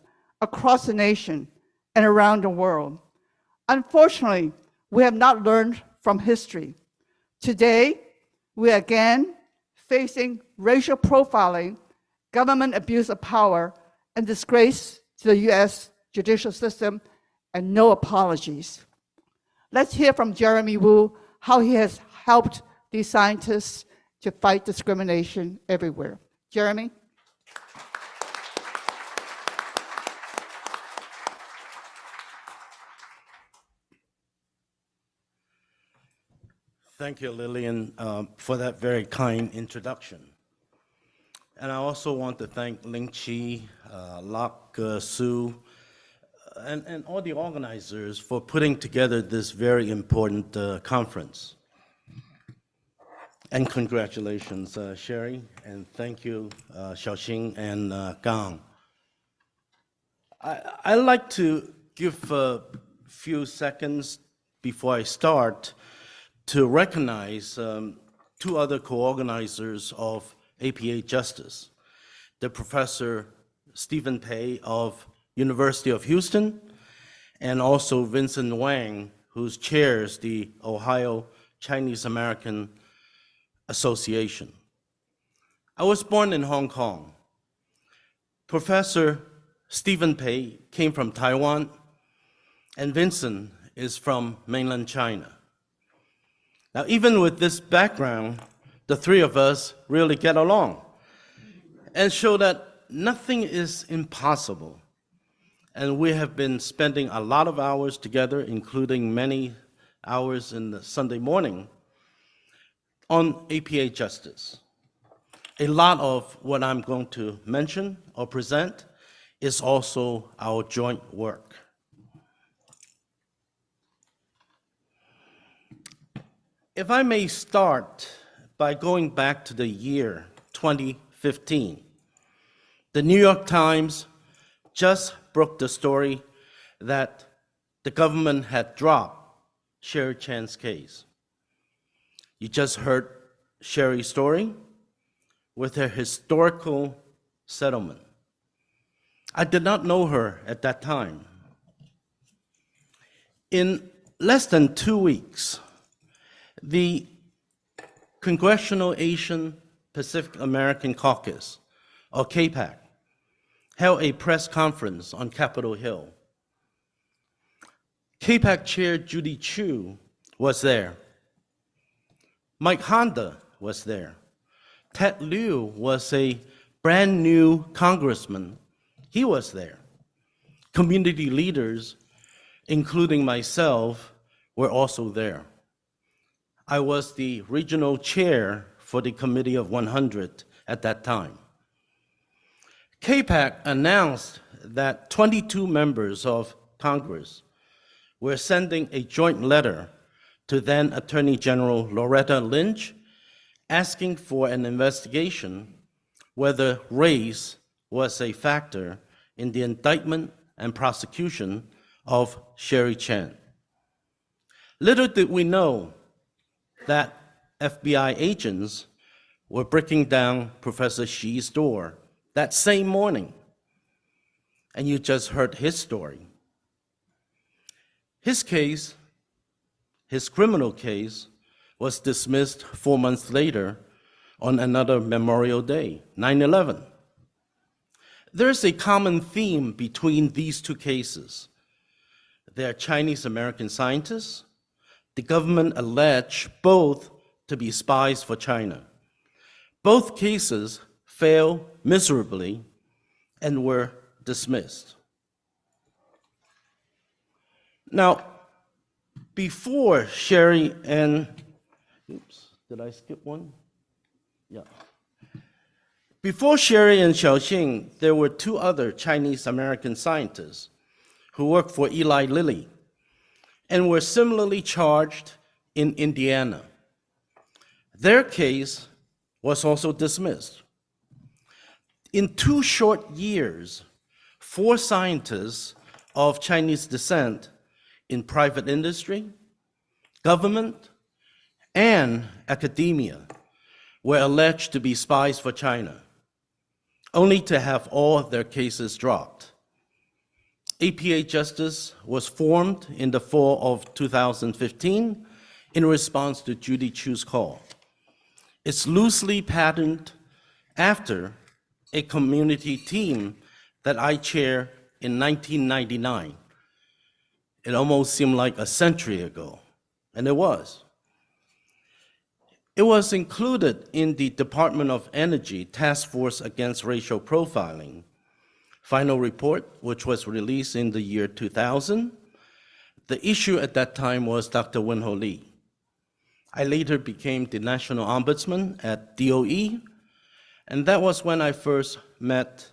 A: across the nation and around the world. Unfortunately, we have not learned from history. Today, we are again facing racial profiling, government abuse of power, and disgrace to the US judicial system, and no apologies. Let's hear from Jeremy Wu, how he has helped these scientists to fight discrimination everywhere. Jeremy?
E: Thank you, Lillian, for that very kind introduction. And I also want to thank Ling Chi, Lok Su, and all the organizers for putting together this very important conference. And congratulations, Sherry, and thank you, Xiaoxing and Gang. I'd like to give a few seconds before I start to recognize two other co-organizers of APA Justice, the Professor Stephen Pei of University of Houston, and also Vincent Wang, who chairs the Ohio Chinese American Association. I was born in Hong Kong. Professor Stephen Pei came from Taiwan, and Vincent is from mainland China. Now, even with this background, the three of us really get along and show that nothing is impossible. And we have been spending a lot of hours together, including many hours in the Sunday morning, on APA Justice. A lot of what I'm going to mention or present is also our joint work. If I may start by going back to the year 2015, the New York Times just broke the story that the government had dropped Sherry Chen's case. You just heard Sherry's story with her historical settlement. I did not know her at that time. In less than 2 weeks, the Congressional Asian Pacific American Caucus, or CAPAC, held a press conference on Capitol Hill. CAPAC Chair Judy Chu was there. Mike Honda was there. Ted Lieu was a brand new congressman. He was there. Community leaders, including myself, were also there. I was the regional chair for the Committee of 100 at that time. CAPAC announced that 22 members of Congress were sending a joint letter to then Attorney General Loretta Lynch, asking for an investigation whether race was a factor in the indictment and prosecution of Sherry CHEN. Little did we know that FBI agents were breaking down Professor Xi's door that same morning, and you just heard his story. His case, his criminal case, was dismissed 4 months later on another Memorial Day, 9/11. There's a common theme between these two cases. They are Chinese-American scientists. The government alleged both to be spies for China. Both cases failed miserably and were dismissed. Now, before Sherry and, oops, did I skip one? Yeah. Before Sherry and Xiaoxing, there were two other Chinese-American scientists who worked for Eli Lilly and were similarly charged in Indiana. Their case was also dismissed. In 2 short years, 4 scientists of Chinese descent in private industry, government, and academia were alleged to be spies for China, only to have all their cases dropped. APA Justice was formed in the fall of 2015 in response to Judy Chu's call. It's loosely patterned after a community team that I chair in 1999. It almost seemed like a century ago, and it was. It was included in the Department of Energy Task Force Against Racial Profiling final report, which was released in the year 2000. The issue at that time was Dr. Wenho Lee. I later became the National Ombudsman at DOE, and that was when I first met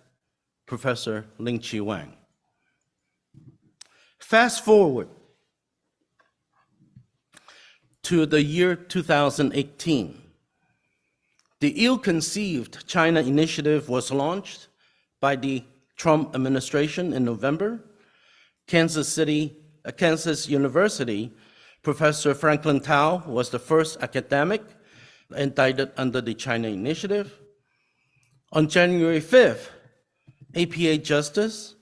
E: Professor Ling-Chi Wang. Fast forward to the year 2018. The ill-conceived China Initiative was launched by the Trump administration in November. Kansas University, Professor Franklin Tao was the first academic indicted under the China Initiative. On January 5th, APA Justice,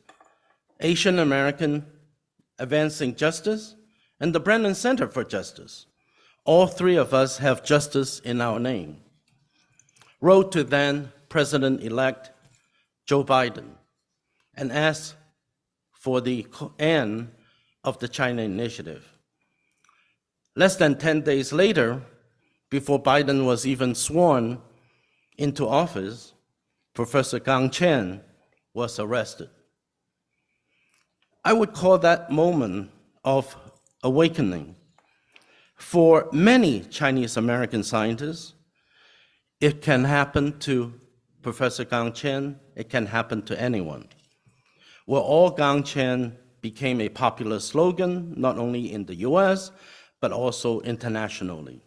E: Asian American Advancing Justice, and the Brennan Center for Justice, all 3 of us have justice in our name, wrote to then President-elect Joe Biden and asked for the end of the China Initiative. Less than 10 days later, before Biden was even sworn into office, Professor Gang Chen was arrested. I would call that moment of awakening. For many Chinese American scientists, it can happen to Professor Gang Chen, it can happen to anyone. Well, all Gang Chen became a popular slogan, not only in the US, but also internationally.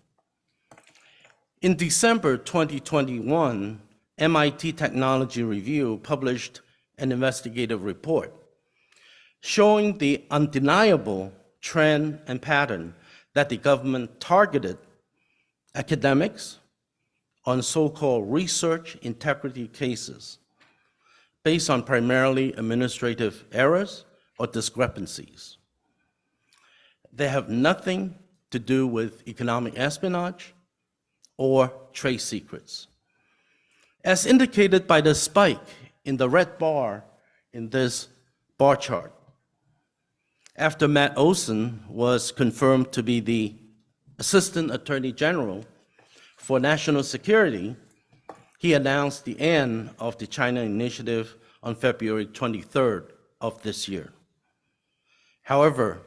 E: In December 2021, MIT Technology Review published an investigative report showing the undeniable trend and pattern that the government targeted academics on so-called research integrity cases based on primarily administrative errors or discrepancies. They have nothing to do with economic espionage or trade secrets. As indicated by the spike in the red bar in this bar chart, after Matt Olson was confirmed to be the Assistant Attorney General for National Security, he announced the end of the China Initiative on February 23rd of this year. However,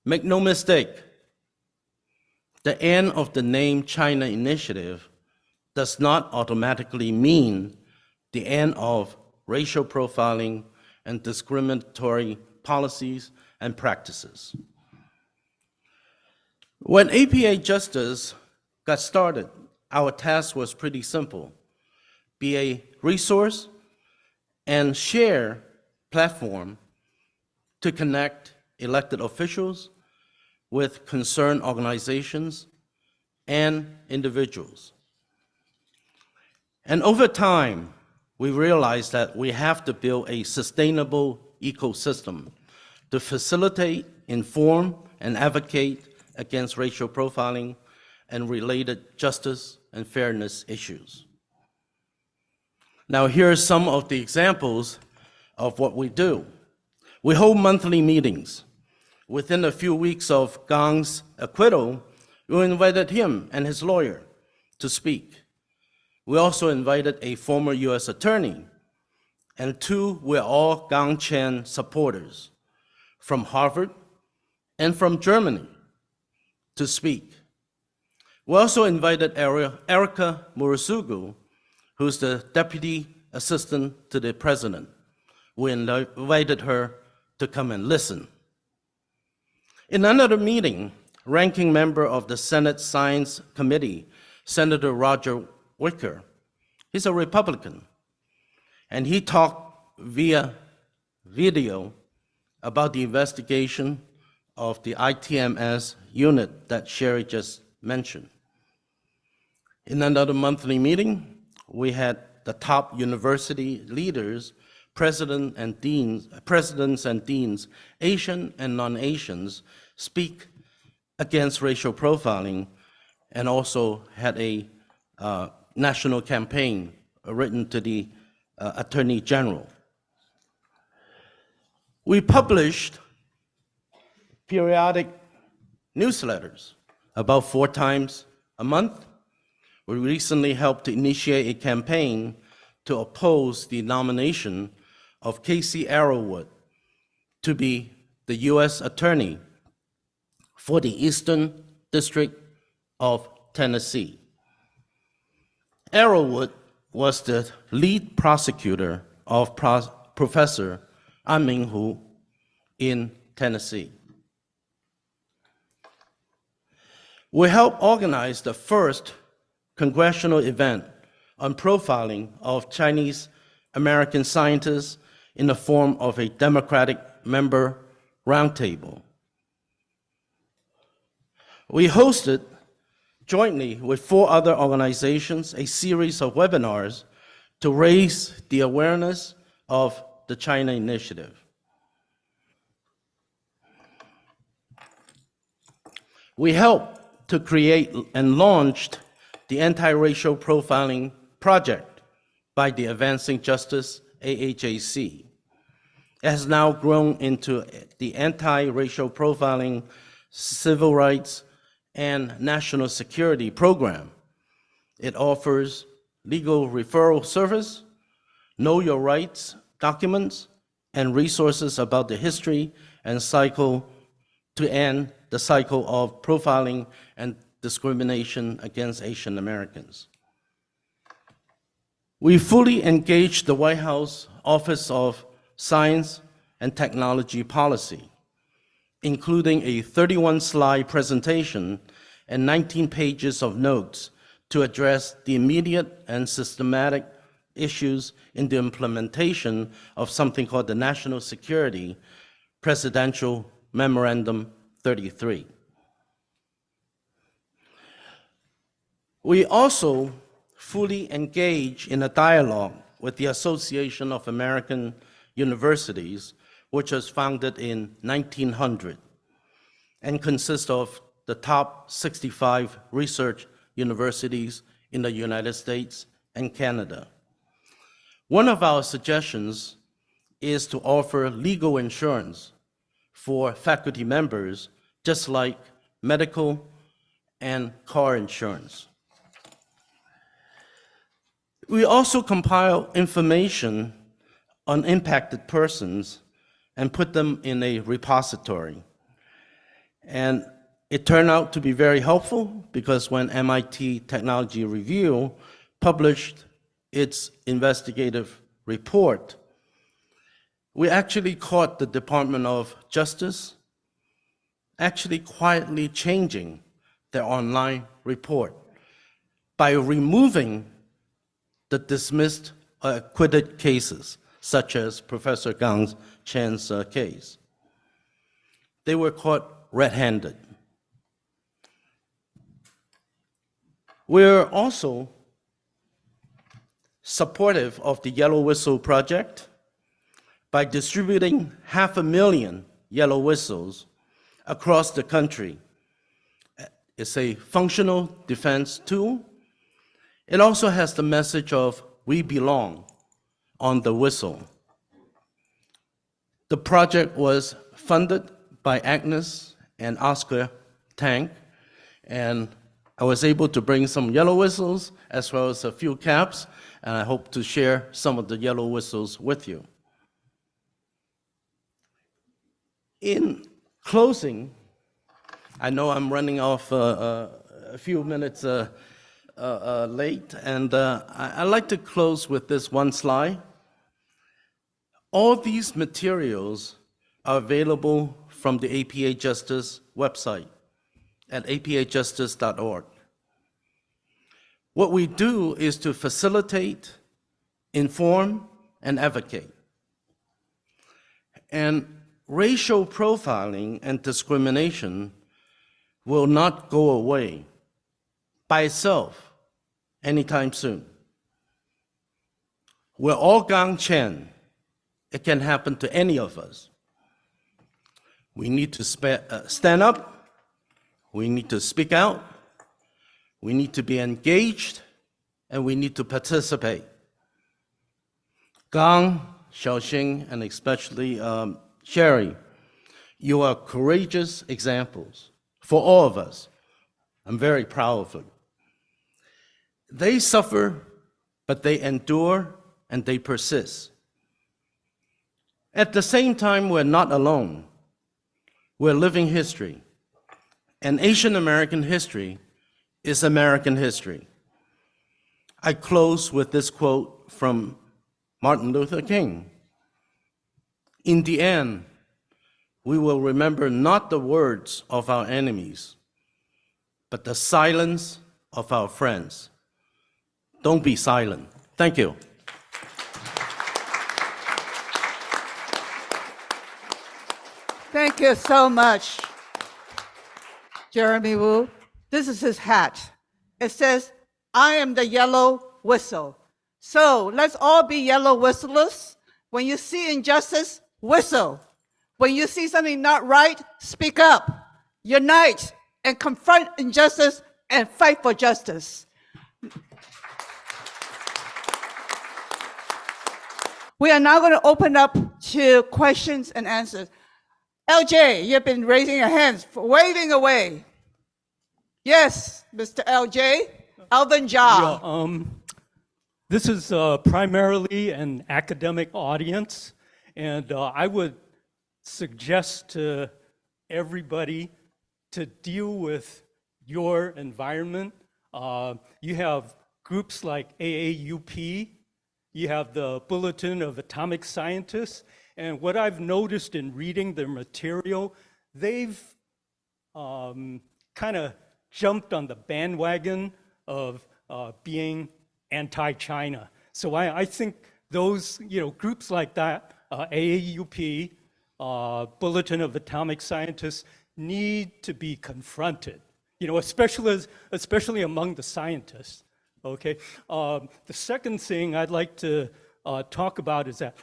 E: make no mistake, the end of the name China Initiative does not automatically mean the end of racial profiling and discriminatory policies and practices. When APA Justice got started, our task was pretty simple: be a resource and share platform to connect elected officials, with concerned organizations and individuals. And over time, we realized that we have to build a sustainable ecosystem to facilitate, inform, and advocate against racial profiling and related justice and fairness issues. Now, here are some of the examples of what we do. We hold monthly meetings. Within a few weeks of Gang's acquittal, we invited him and his lawyer to speak. We also invited a former US attorney, and two were all Gang CHEN supporters from Harvard and from Germany to speak. We also invited Erica Murasugu, who's the Deputy Assistant to the President. We invited her to come and listen. In another meeting, ranking member of the Senate Science Committee, Senator Roger Wicker, he's a Republican, and he talked via video about the investigation of the ITMS unit that Sherry just mentioned. In another monthly meeting, we had the top university leaders, presidents and deans, Asian and non-Asians, speak against racial profiling, and also had a national campaign written to the Attorney General. We published periodic newsletters about 4 times a month. We recently helped to initiate a campaign to oppose the nomination of Casey Arrowood to be the U.S. Attorney for the Eastern District of Tennessee. Arrowood was the lead prosecutor of Professor An-Ming Hu in Tennessee. We helped organize the first congressional event on profiling of Chinese American scientists in the form of a Democratic member roundtable. We hosted, jointly with 4 other organizations, a series of webinars to raise the awareness of the China Initiative. We helped to create and launched the Anti-Racial Profiling Project by the Advancing Justice AHAC. It has now grown into the Anti-Racial Profiling, Civil Rights, and National Security Program. It offers legal referral service, know your rights documents, and resources about the history and cycle to end the cycle of profiling and discrimination against Asian Americans. We fully engaged the White House Office of Science and Technology Policy, including a 31-slide presentation and 19 pages of notes to address the immediate and systematic issues in the implementation of something called the National Security Presidential Memorandum 33. We also fully engage in a dialogue with the Association of American Universities, which was founded in 1900 and consists of the top 65 research universities in the United States and Canada. One of our suggestions is to offer legal insurance for faculty members, just like medical and car insurance. We also compile information on impacted persons and put them in a repository. And it turned out to be very helpful because when MIT Technology Review published its investigative report, we actually caught the Department of Justice actually quietly changing their online report by removing the dismissed or acquitted cases, such as Professor Gang CHEN's case. they were caught red-handed. We're also supportive of the Yellow Whistle Project by distributing 500,000 yellow whistles across the country. It's a functional defense tool. It also has the message of "we belong" on the whistle. The project was funded by Agnes and Oscar Tank, and I was able to bring some yellow whistles as well as a few caps, and I hope to share some of the yellow whistles with you. In closing, I know I'm running off a few minutes late, and I'd like to close with this one slide. All these materials are available from the APA Justice website at apajustice.org. What we do is to facilitate, inform, and advocate. And racial profiling and discrimination will not go away by itself anytime soon. We're all gang CHEN. It can happen to any of us. We need to stand up. We need to speak out. We need to be engaged, and we need to participate. Gang, Xiaoxing, and especially Sherry, you are courageous examples for all of us. I'm very proud of them. They suffer, but they endure and they persist. At the same time, we're not alone. We're living history. And Asian American history is American history. I close with this quote from Martin Luther King. In the end, we will remember not the words of our enemies, but the silence of our friends. Don't be silent. Thank you.
A: Thank you so much, Jeremy Wu. This is his hat. It says, "I am the yellow whistle." So let's all be yellow whistlers. When you see injustice, whistle. When you see something not right, speak up. Unite and confront injustice and fight for justice. We are now going to open up to questions and answers. LJ, you've been raising your hands, waving away. Yes, Mr. LJ, Alvin Jha.
F: Yeah, this is primarily an academic audience, and I would suggest to everybody to deal with your environment. You have groups like AAUP, you have the Bulletin of Atomic Scientists, and what I've noticed in reading their material, they've kind of jumped on the bandwagon of being anti-China. So I think those groups like that, AAUP, Bulletin of Atomic Scientists, need to be confronted, especially among the scientists. Okay. The second thing I'd like to talk about is that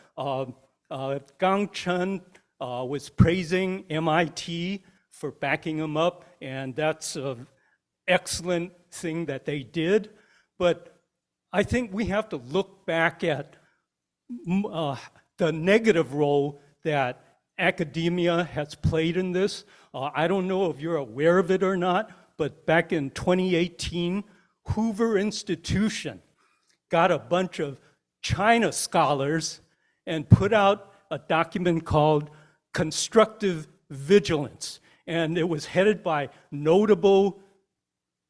F: Gang Chen was praising MIT for backing him up, and that's an excellent thing that they did. But I think we have to look back at the negative role that academia has played in this. I don't know if you're aware of it or not, but back in 2018, Hoover Institution got a bunch of China scholars and put out a document called Constructive Vigilance. And it was headed by notable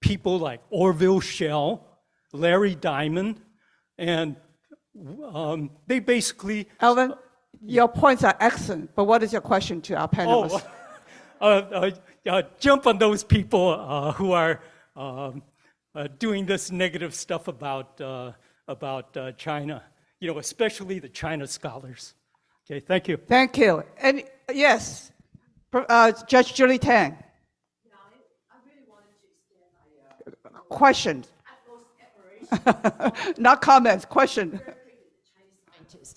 F: people like Orville Schell, Larry Diamond, and they basically...
A: Alvin, your points are excellent, but what is your question to our panelists?
F: Jump on those people who are doing this negative stuff about China, especially the China scholars. Okay, thank you.
A: Thank you. And yes, Judge Julie Tang. Questions. Not comments, question.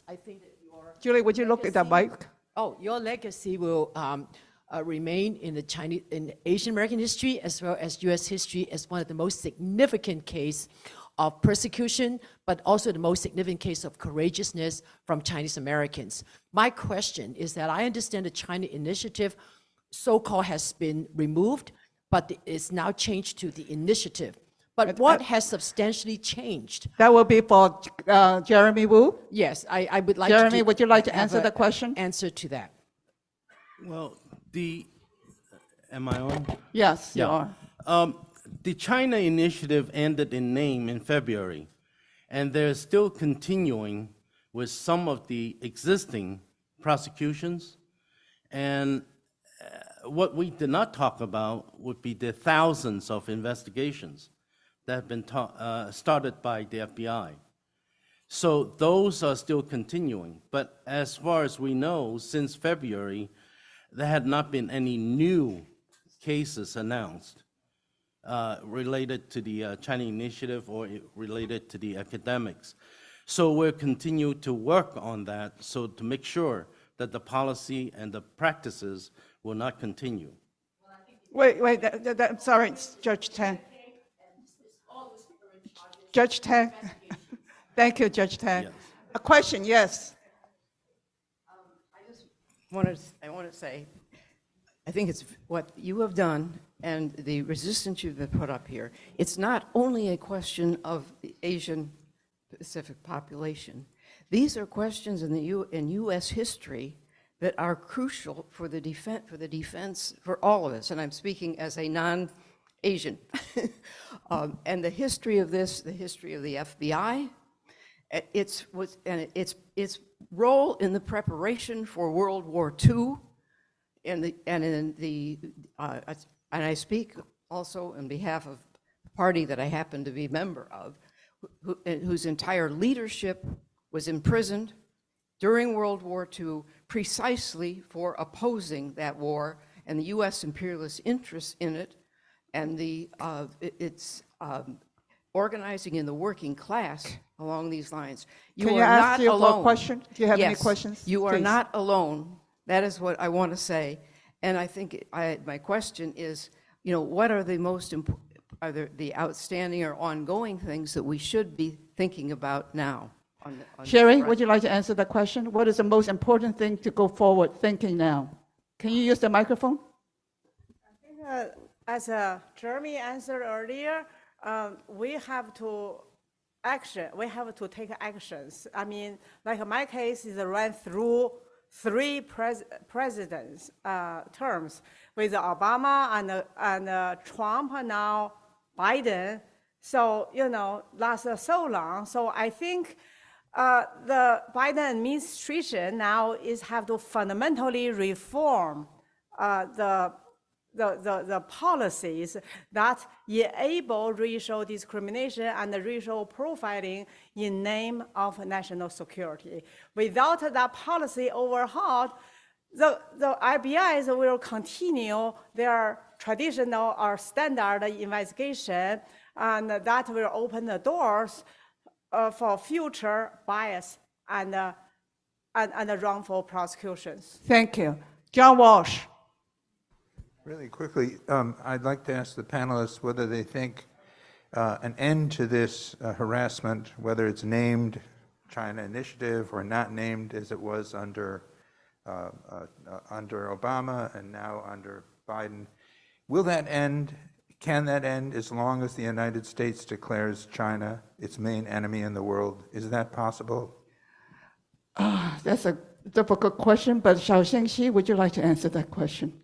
G: I think that
A: Julie, would you look at the mic?
G: your legacy will remain in the Asian American history as well as U.S. history as one of the most significant case of persecution, but also the most significant case of courageousness from Chinese Americans. My question is that I understand the China Initiative so-called has been removed, but it's now changed to the initiative. But what has substantially changed?
A: That will be for Jeremy Wu.
G: Yes, I would like
A: Jeremy,
G: to
A: would you like to
G: have
A: answer
G: a
A: the question?
G: Answer to that.
E: Well, am I on?
A: Yes, you
E: Yeah.
A: are.
E: The China Initiative ended in name in February, and they're still continuing with some of the existing prosecutions. And what we did not talk about would be the thousands of investigations that have been started by the FBI. So those are still continuing. But as far as we know, since February, there had not been any new cases announced related to the China Initiative or related to the academics. So we'll continue to work on that so to make sure that the policy and the practices will not continue.
A: Wait, I'm sorry, Judge Tang. Judge Tang. Thank you, Judge Tang.
E: Yes.
A: A question, yes.
H: I want to say, I think it's what you have done and the resistance you've put up here. It's not only a question of the Asian Pacific population. These are questions in U.S. history that are crucial for the defense for all of us. And I'm speaking as a non-Asian. And the history of this, the history of the FBI, its role in the preparation for World War II, and I speak also on behalf of the party that I happen to be a member of, whose entire leadership was imprisoned during World War II precisely for opposing that war and the U.S. imperialist interest in it, and its organizing in the working class along these lines.
A: Can you ask you for a question? Do you have any
H: Yes,
A: questions?
H: you are
A: Please.
H: not alone. That is what I want to say. And I think my question is, what are the most important, are there the outstanding or ongoing things that we should be thinking about now? On
A: Sherry, would you like to answer that question? What is the most important thing to go forward thinking now? Can you use the microphone?
B: As Jeremy answered earlier, we have to take actions. I mean, like my case is ran through 3 presidents' terms with Obama and Trump, now Biden. So, lasted so long. So I think the Biden administration now have to fundamentally reform the policies that enable racial discrimination and racial profiling in name of national security. Without that policy overhaul, the IBIs will continue their traditional or standard investigation, and that will open the doors for future bias and wrongful prosecutions.
A: Thank you. John Walsh.
I: Really quickly, I'd like to ask the panelists whether they think an end to this harassment, whether it's named China Initiative or not named as it was under Obama and now under Biden, will that end? Can that end as long as the United States declares China its main enemy in the world? Is that possible?
A: That's a difficult question, but Xiaoxing, would you like to answer that question?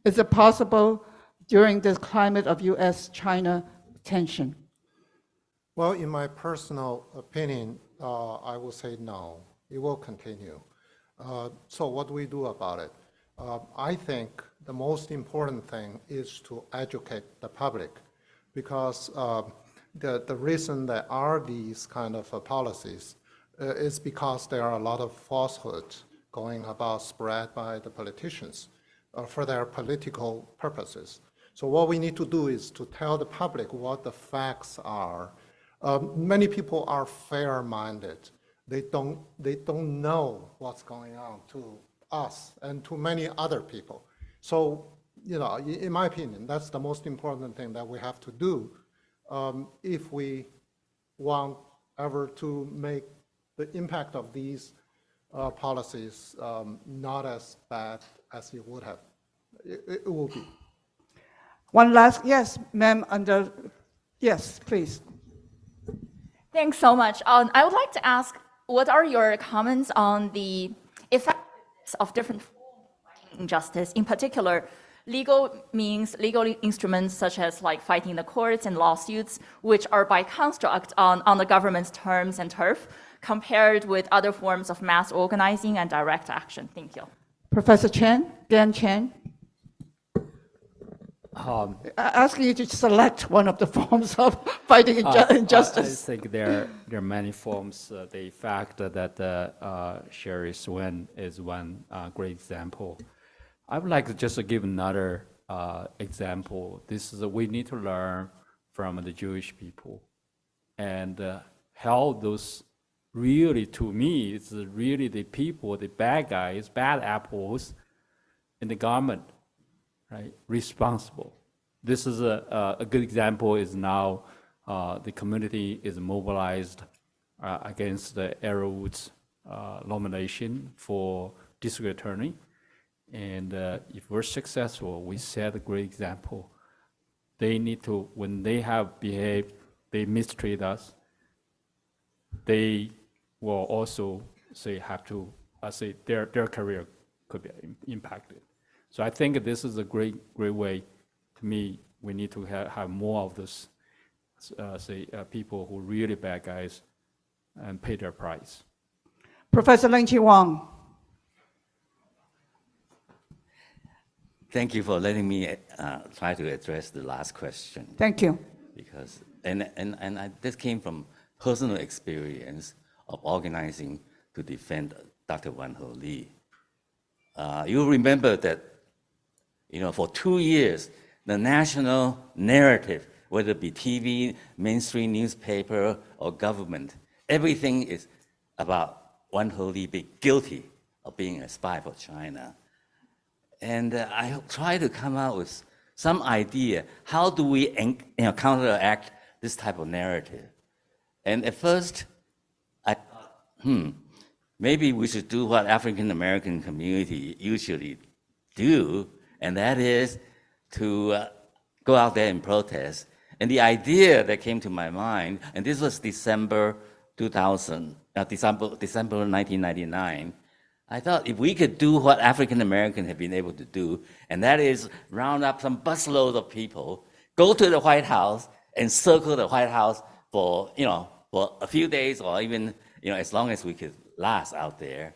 A: Is it possible during this climate of U.S.-China tension?
C: Well, in my personal opinion, I will say no. It will continue. So what do we do about it? I think the most important thing is to educate the public, because the reason there are these kind of policies is because there are a lot of falsehoods going about spread by the politicians. for their political purposes. So what we need to do is to tell the public what the facts are. Many people are fair-minded. They don't know what's going on to us and to many other people. So, you know, in my opinion, that's the most important thing that we have to do if we want ever to make the impact of these policies not as bad as it would have. It will be.
A: One last, yes, ma'am, yes, please.
J: Thanks so much. I would like to ask, what are your comments on the effectiveness of different forms of fighting injustice, in particular, legal means, legal instruments such as like fighting the courts and lawsuits, which are by construct on the government's terms and turf, compared with other forms of mass organizing and direct action? Thank you.
A: Professor Chen, Dan Chen. Asking you to select one of the forms of fighting injustice.
D: I think there are many forms. The fact that Sherry Swen is one great example. I would like to just give another example. This is we need to learn from the Jewish people, and how those really, to me, it's really the people, the bad guys, bad apples in the government, right, responsible. This is a good example is now the community is mobilized against the Arrowwood's nomination for district attorney. And if we're successful, we set a great example. They need to, when they have behaved, they mistreat us, they will also have to say their career could be impacted. So I think this is a great way. To me, we need to have more of this, people who are really bad guys and pay their price.
A: Professor Lin-Chi Wang.
K: Thank you for letting me try to address the last question.
A: Thank you.
K: Because this came from personal experience of organizing to defend Dr. Wan Ho Lee. You remember that, you know, for 2 years, the national narrative, whether it be TV, mainstream newspaper, or government, everything is about Wan Ho Lee being guilty of being a spy for China. And I try to come out with some idea, how do we counteract this type of narrative? And at first, I thought, maybe we should do what African American community usually do, and that is to go out there and protest. And the idea that came to my mind, and this was December 1999, I thought if we could do what African Americans have been able to do, and that is round up some busload of people, go to the White House and circle the White House for, for a few days or even, as long as we could last out there.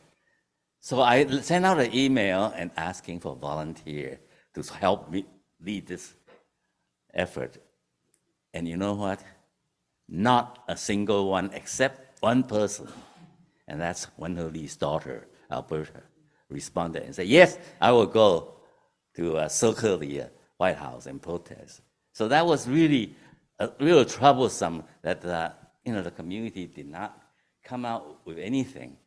K: So I sent out an email and asking for volunteers to help me lead this effort. And you know what? Not a single one except one person, and that's Wan Ho Lee's daughter, Alberta, responded and said, yes, I will go to circle the White House and protest. So that was really real troublesome that the community did not come out with anything.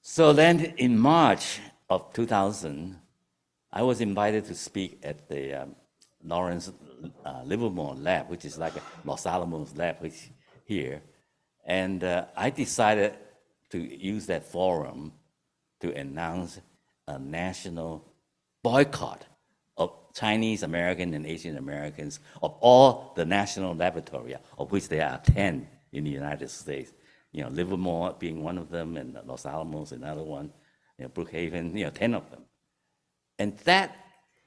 K: So then in March of 2000, I was invited to speak at the Lawrence Livermore Lab, which is like a Los Alamos Lab here. And I decided to use that forum to announce a national boycott of Chinese American and Asian Americans of all the national laboratories, of which there are 10 in the United States. Livermore being one of them, and Los Alamos another one, Brookhaven, 10 of them. And that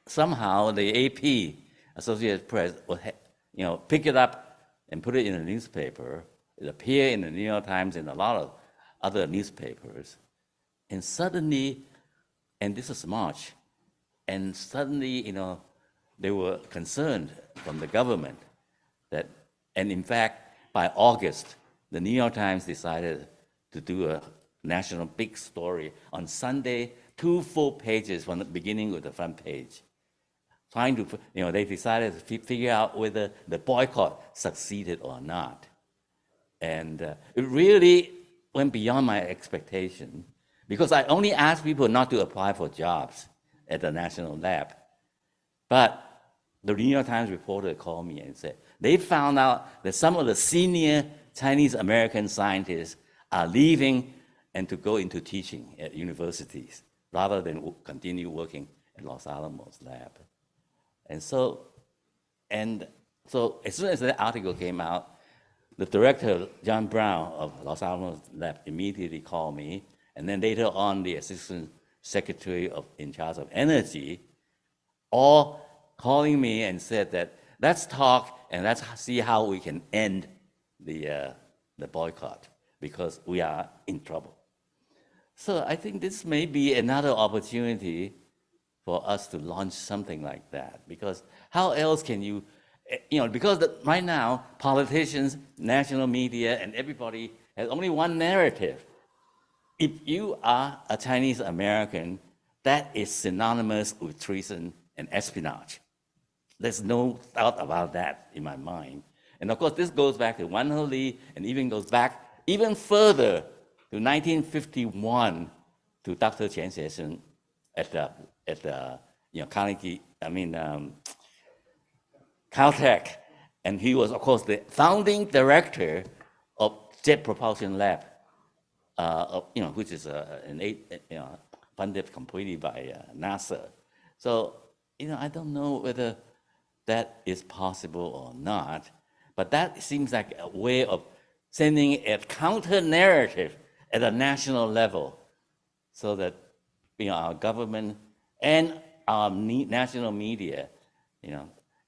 K: somehow the AP, Associated Press, will pick it up and put it in a newspaper. It appeared in the New York Times and a lot of other newspapers. And suddenly, and this is March, and suddenly, they were concerned from the government that, and in fact, by August, the New York Times decided to do a national big story. On Sunday, 2 full pages from the beginning with the front page. Trying to, they decided to figure out whether the boycott succeeded or not. And it really went beyond my expectation, because I only asked people not to apply for jobs at the national lab. But the New York Times reporter called me and said, they found out that some of the senior Chinese American scientists are leaving and to go into teaching at universities rather than continue working at Los Alamos lab. And so as soon as that article came out, the director, John Brown of Los Alamos lab, immediately called me, and then later on the assistant secretary in charge of energy, all calling me and said that let's talk and let's see how we can end the boycott, because we are in trouble. So I think this may be another opportunity for us to launch something like that, because how else can you, because right now, politicians, national media, and everybody has only one narrative. If you are a Chinese American, that is synonymous with treason and espionage. There's no doubt about that in my mind. And of course, this goes back to Wan Ho Lee, and even goes back even further to 1951 to Dr. Chen Xiaoxing at the Carnegie, Caltech, and he was, of course, the founding director of Jet Propulsion Lab, which is funded completely by NASA. So, I don't know whether that is possible or not, but that seems like a way of sending a counter narrative at a national level, so that our government and our national media,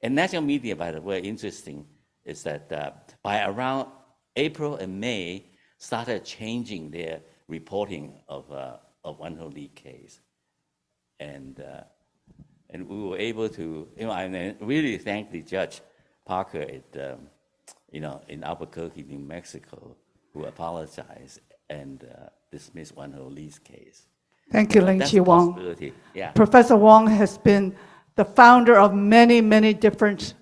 K: and national media, by the way, interesting is that by around April and May, started changing their reporting of Wan Ho Lee case, and we were able to, I really thank the Judge Parker at, in Albuquerque, New Mexico, who apologized and dismissed Wan Ho Lee's case.
A: Thank you, Ling
K: That's
A: Chi
K: a
A: Wong.
K: possibility. Yeah.
A: Professor Wong has been the founder of many, many different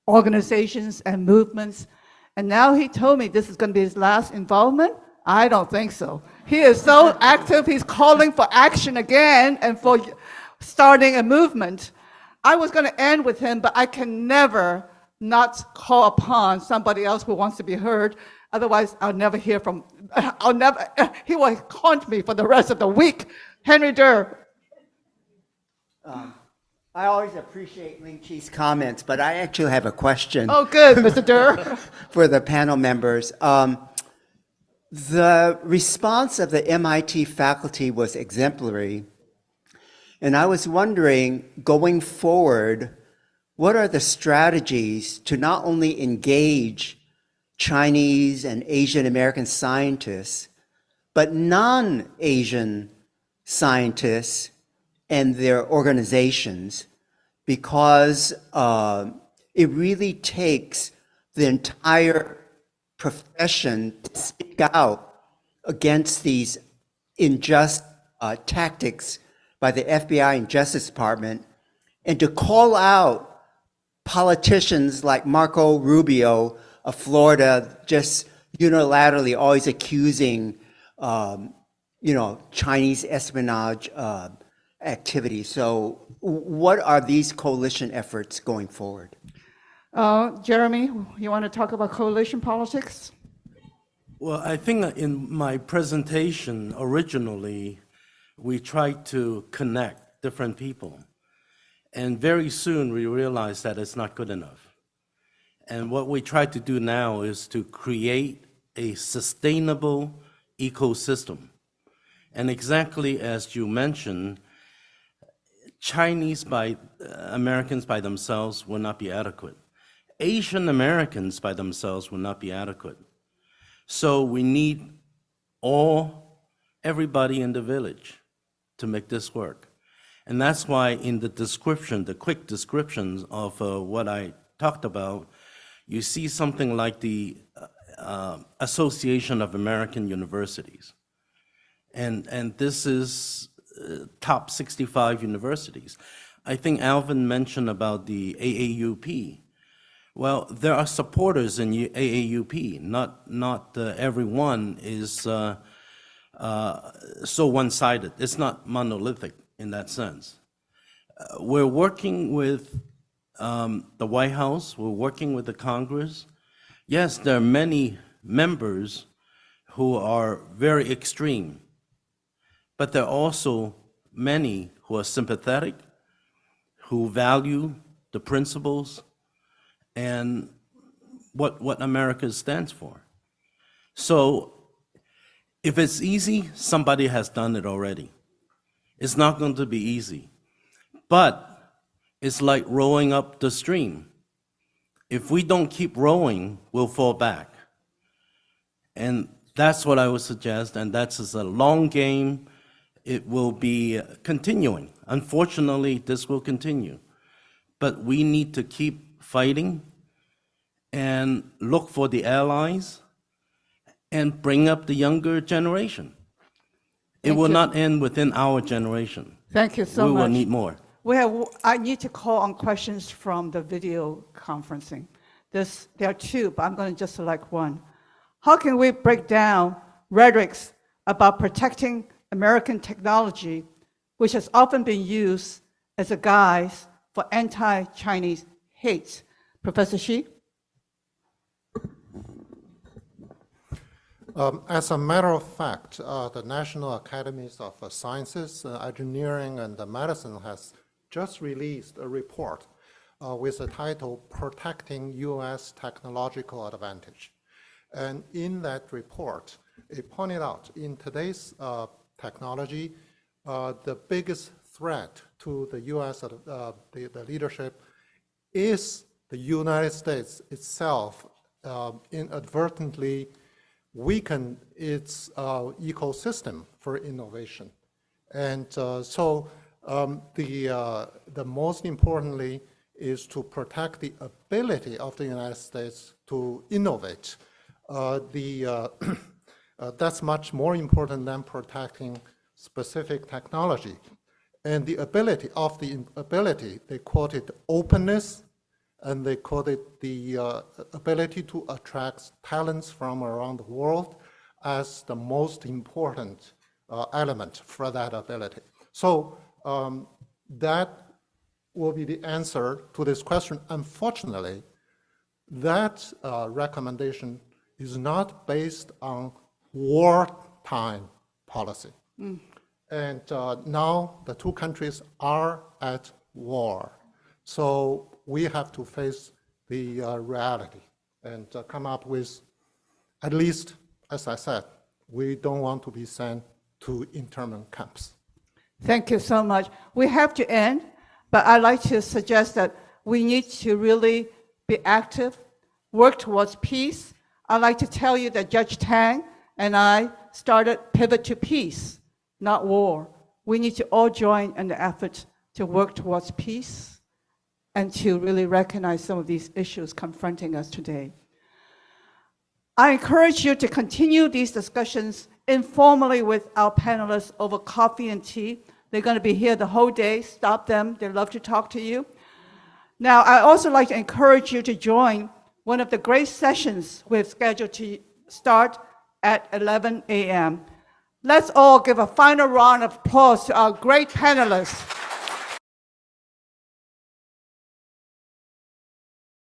A: organizations and movements. And now he told me this is going to be his last involvement. I don't think so. He is so active, he's calling for action again and for starting a movement. I was going to end with him, but I can never not call upon somebody else who wants to be heard. Otherwise, I'll never hear from, he will haunt me for the rest of the week. Henry Durr.
L: I always appreciate Ling Chi's comments, but I actually have a question.
A: Oh, good, Mr. Durr.
L: For the panel members. The response of the MIT faculty was exemplary, and I was wondering, going forward, what are the strategies to not only engage Chinese and Asian American scientists, but non-Asian scientists and their organizations, because it really takes the entire profession to speak out against these unjust tactics by the FBI and Justice Department, and to call out politicians like Marco Rubio of Florida, just unilaterally always accusing, Chinese espionage activity. So what are these coalition efforts going forward?
A: Jeremy, you want to talk about coalition politics?
E: Well, I think in my presentation originally, we tried to connect different people. And very soon we realized that it's not good enough. And what we try to do now is to create a sustainable ecosystem. And exactly as you mentioned, Chinese Americans by themselves will not be adequate. Asian Americans by themselves will not be adequate. So we need everybody in the village to make this work. And that's why in the description, the quick descriptions of what I talked about, you see something like the Association of American Universities. And this is top 65 universities. I think Alvin mentioned about the AAUP. Well, there are supporters in AAUP. Not everyone is so one-sided. It's not monolithic in that sense. We're working with the White House. We're working with the Congress. Yes, there are many members who are very extreme, but there are also many who are sympathetic, who value the principles and what America stands for. So if it's easy, somebody has done it already. It's not going to be easy, but it's like rowing up the stream. If we don't keep rowing, we'll fall back. And that's what I would suggest, and that's a long game. It will be continuing. Unfortunately, this will continue. But we need to keep fighting and look for the allies and bring up the younger generation. It will not end within our generation.
A: Thank you so much.
E: We will need more.
A: I need to call on questions from the video conferencing. There are two, but I'm going to just select one. How can we break down rhetorics about protecting American technology, which has often been used as a guise for anti-Chinese hate? Professor Xi?
C: As a matter of fact, the National Academies of Sciences, Engineering, and Medicine has just released a report with the title, Protecting U.S. Technological Advantage. And in that report, it pointed out in today's technology, the biggest threat to the U.S. The leadership is the United States itself inadvertently weaken its ecosystem for innovation. And so the most importantly is to protect the ability of the United States to innovate. That's much more important than protecting specific technology. And the ability, they call it openness, and they call it the ability to attract talents from around the world as the most important element for that ability. So that will be the answer to this question. Unfortunately, that recommendation is not based on wartime policy. And now the two countries are at war. So we have to face the reality and come up with, at least, as I said, we don't want to be sent to internment camps.
A: Thank you so much. We have to end, but I'd like to suggest that we need to really be active, work towards peace. I'd like to tell you that Judge Tang and I started Pivot to Peace, not war. We need to all join in the effort to work towards peace and to really recognize some of these issues confronting us today. I encourage you to continue these discussions informally with our panelists over coffee and tea. They're going to be here the whole day. Stop them. They'd love to talk to you. Now, I also like to encourage you to join one of the great sessions we've scheduled to start at 11 a.m. Let's all give a final round of applause to our great panelists.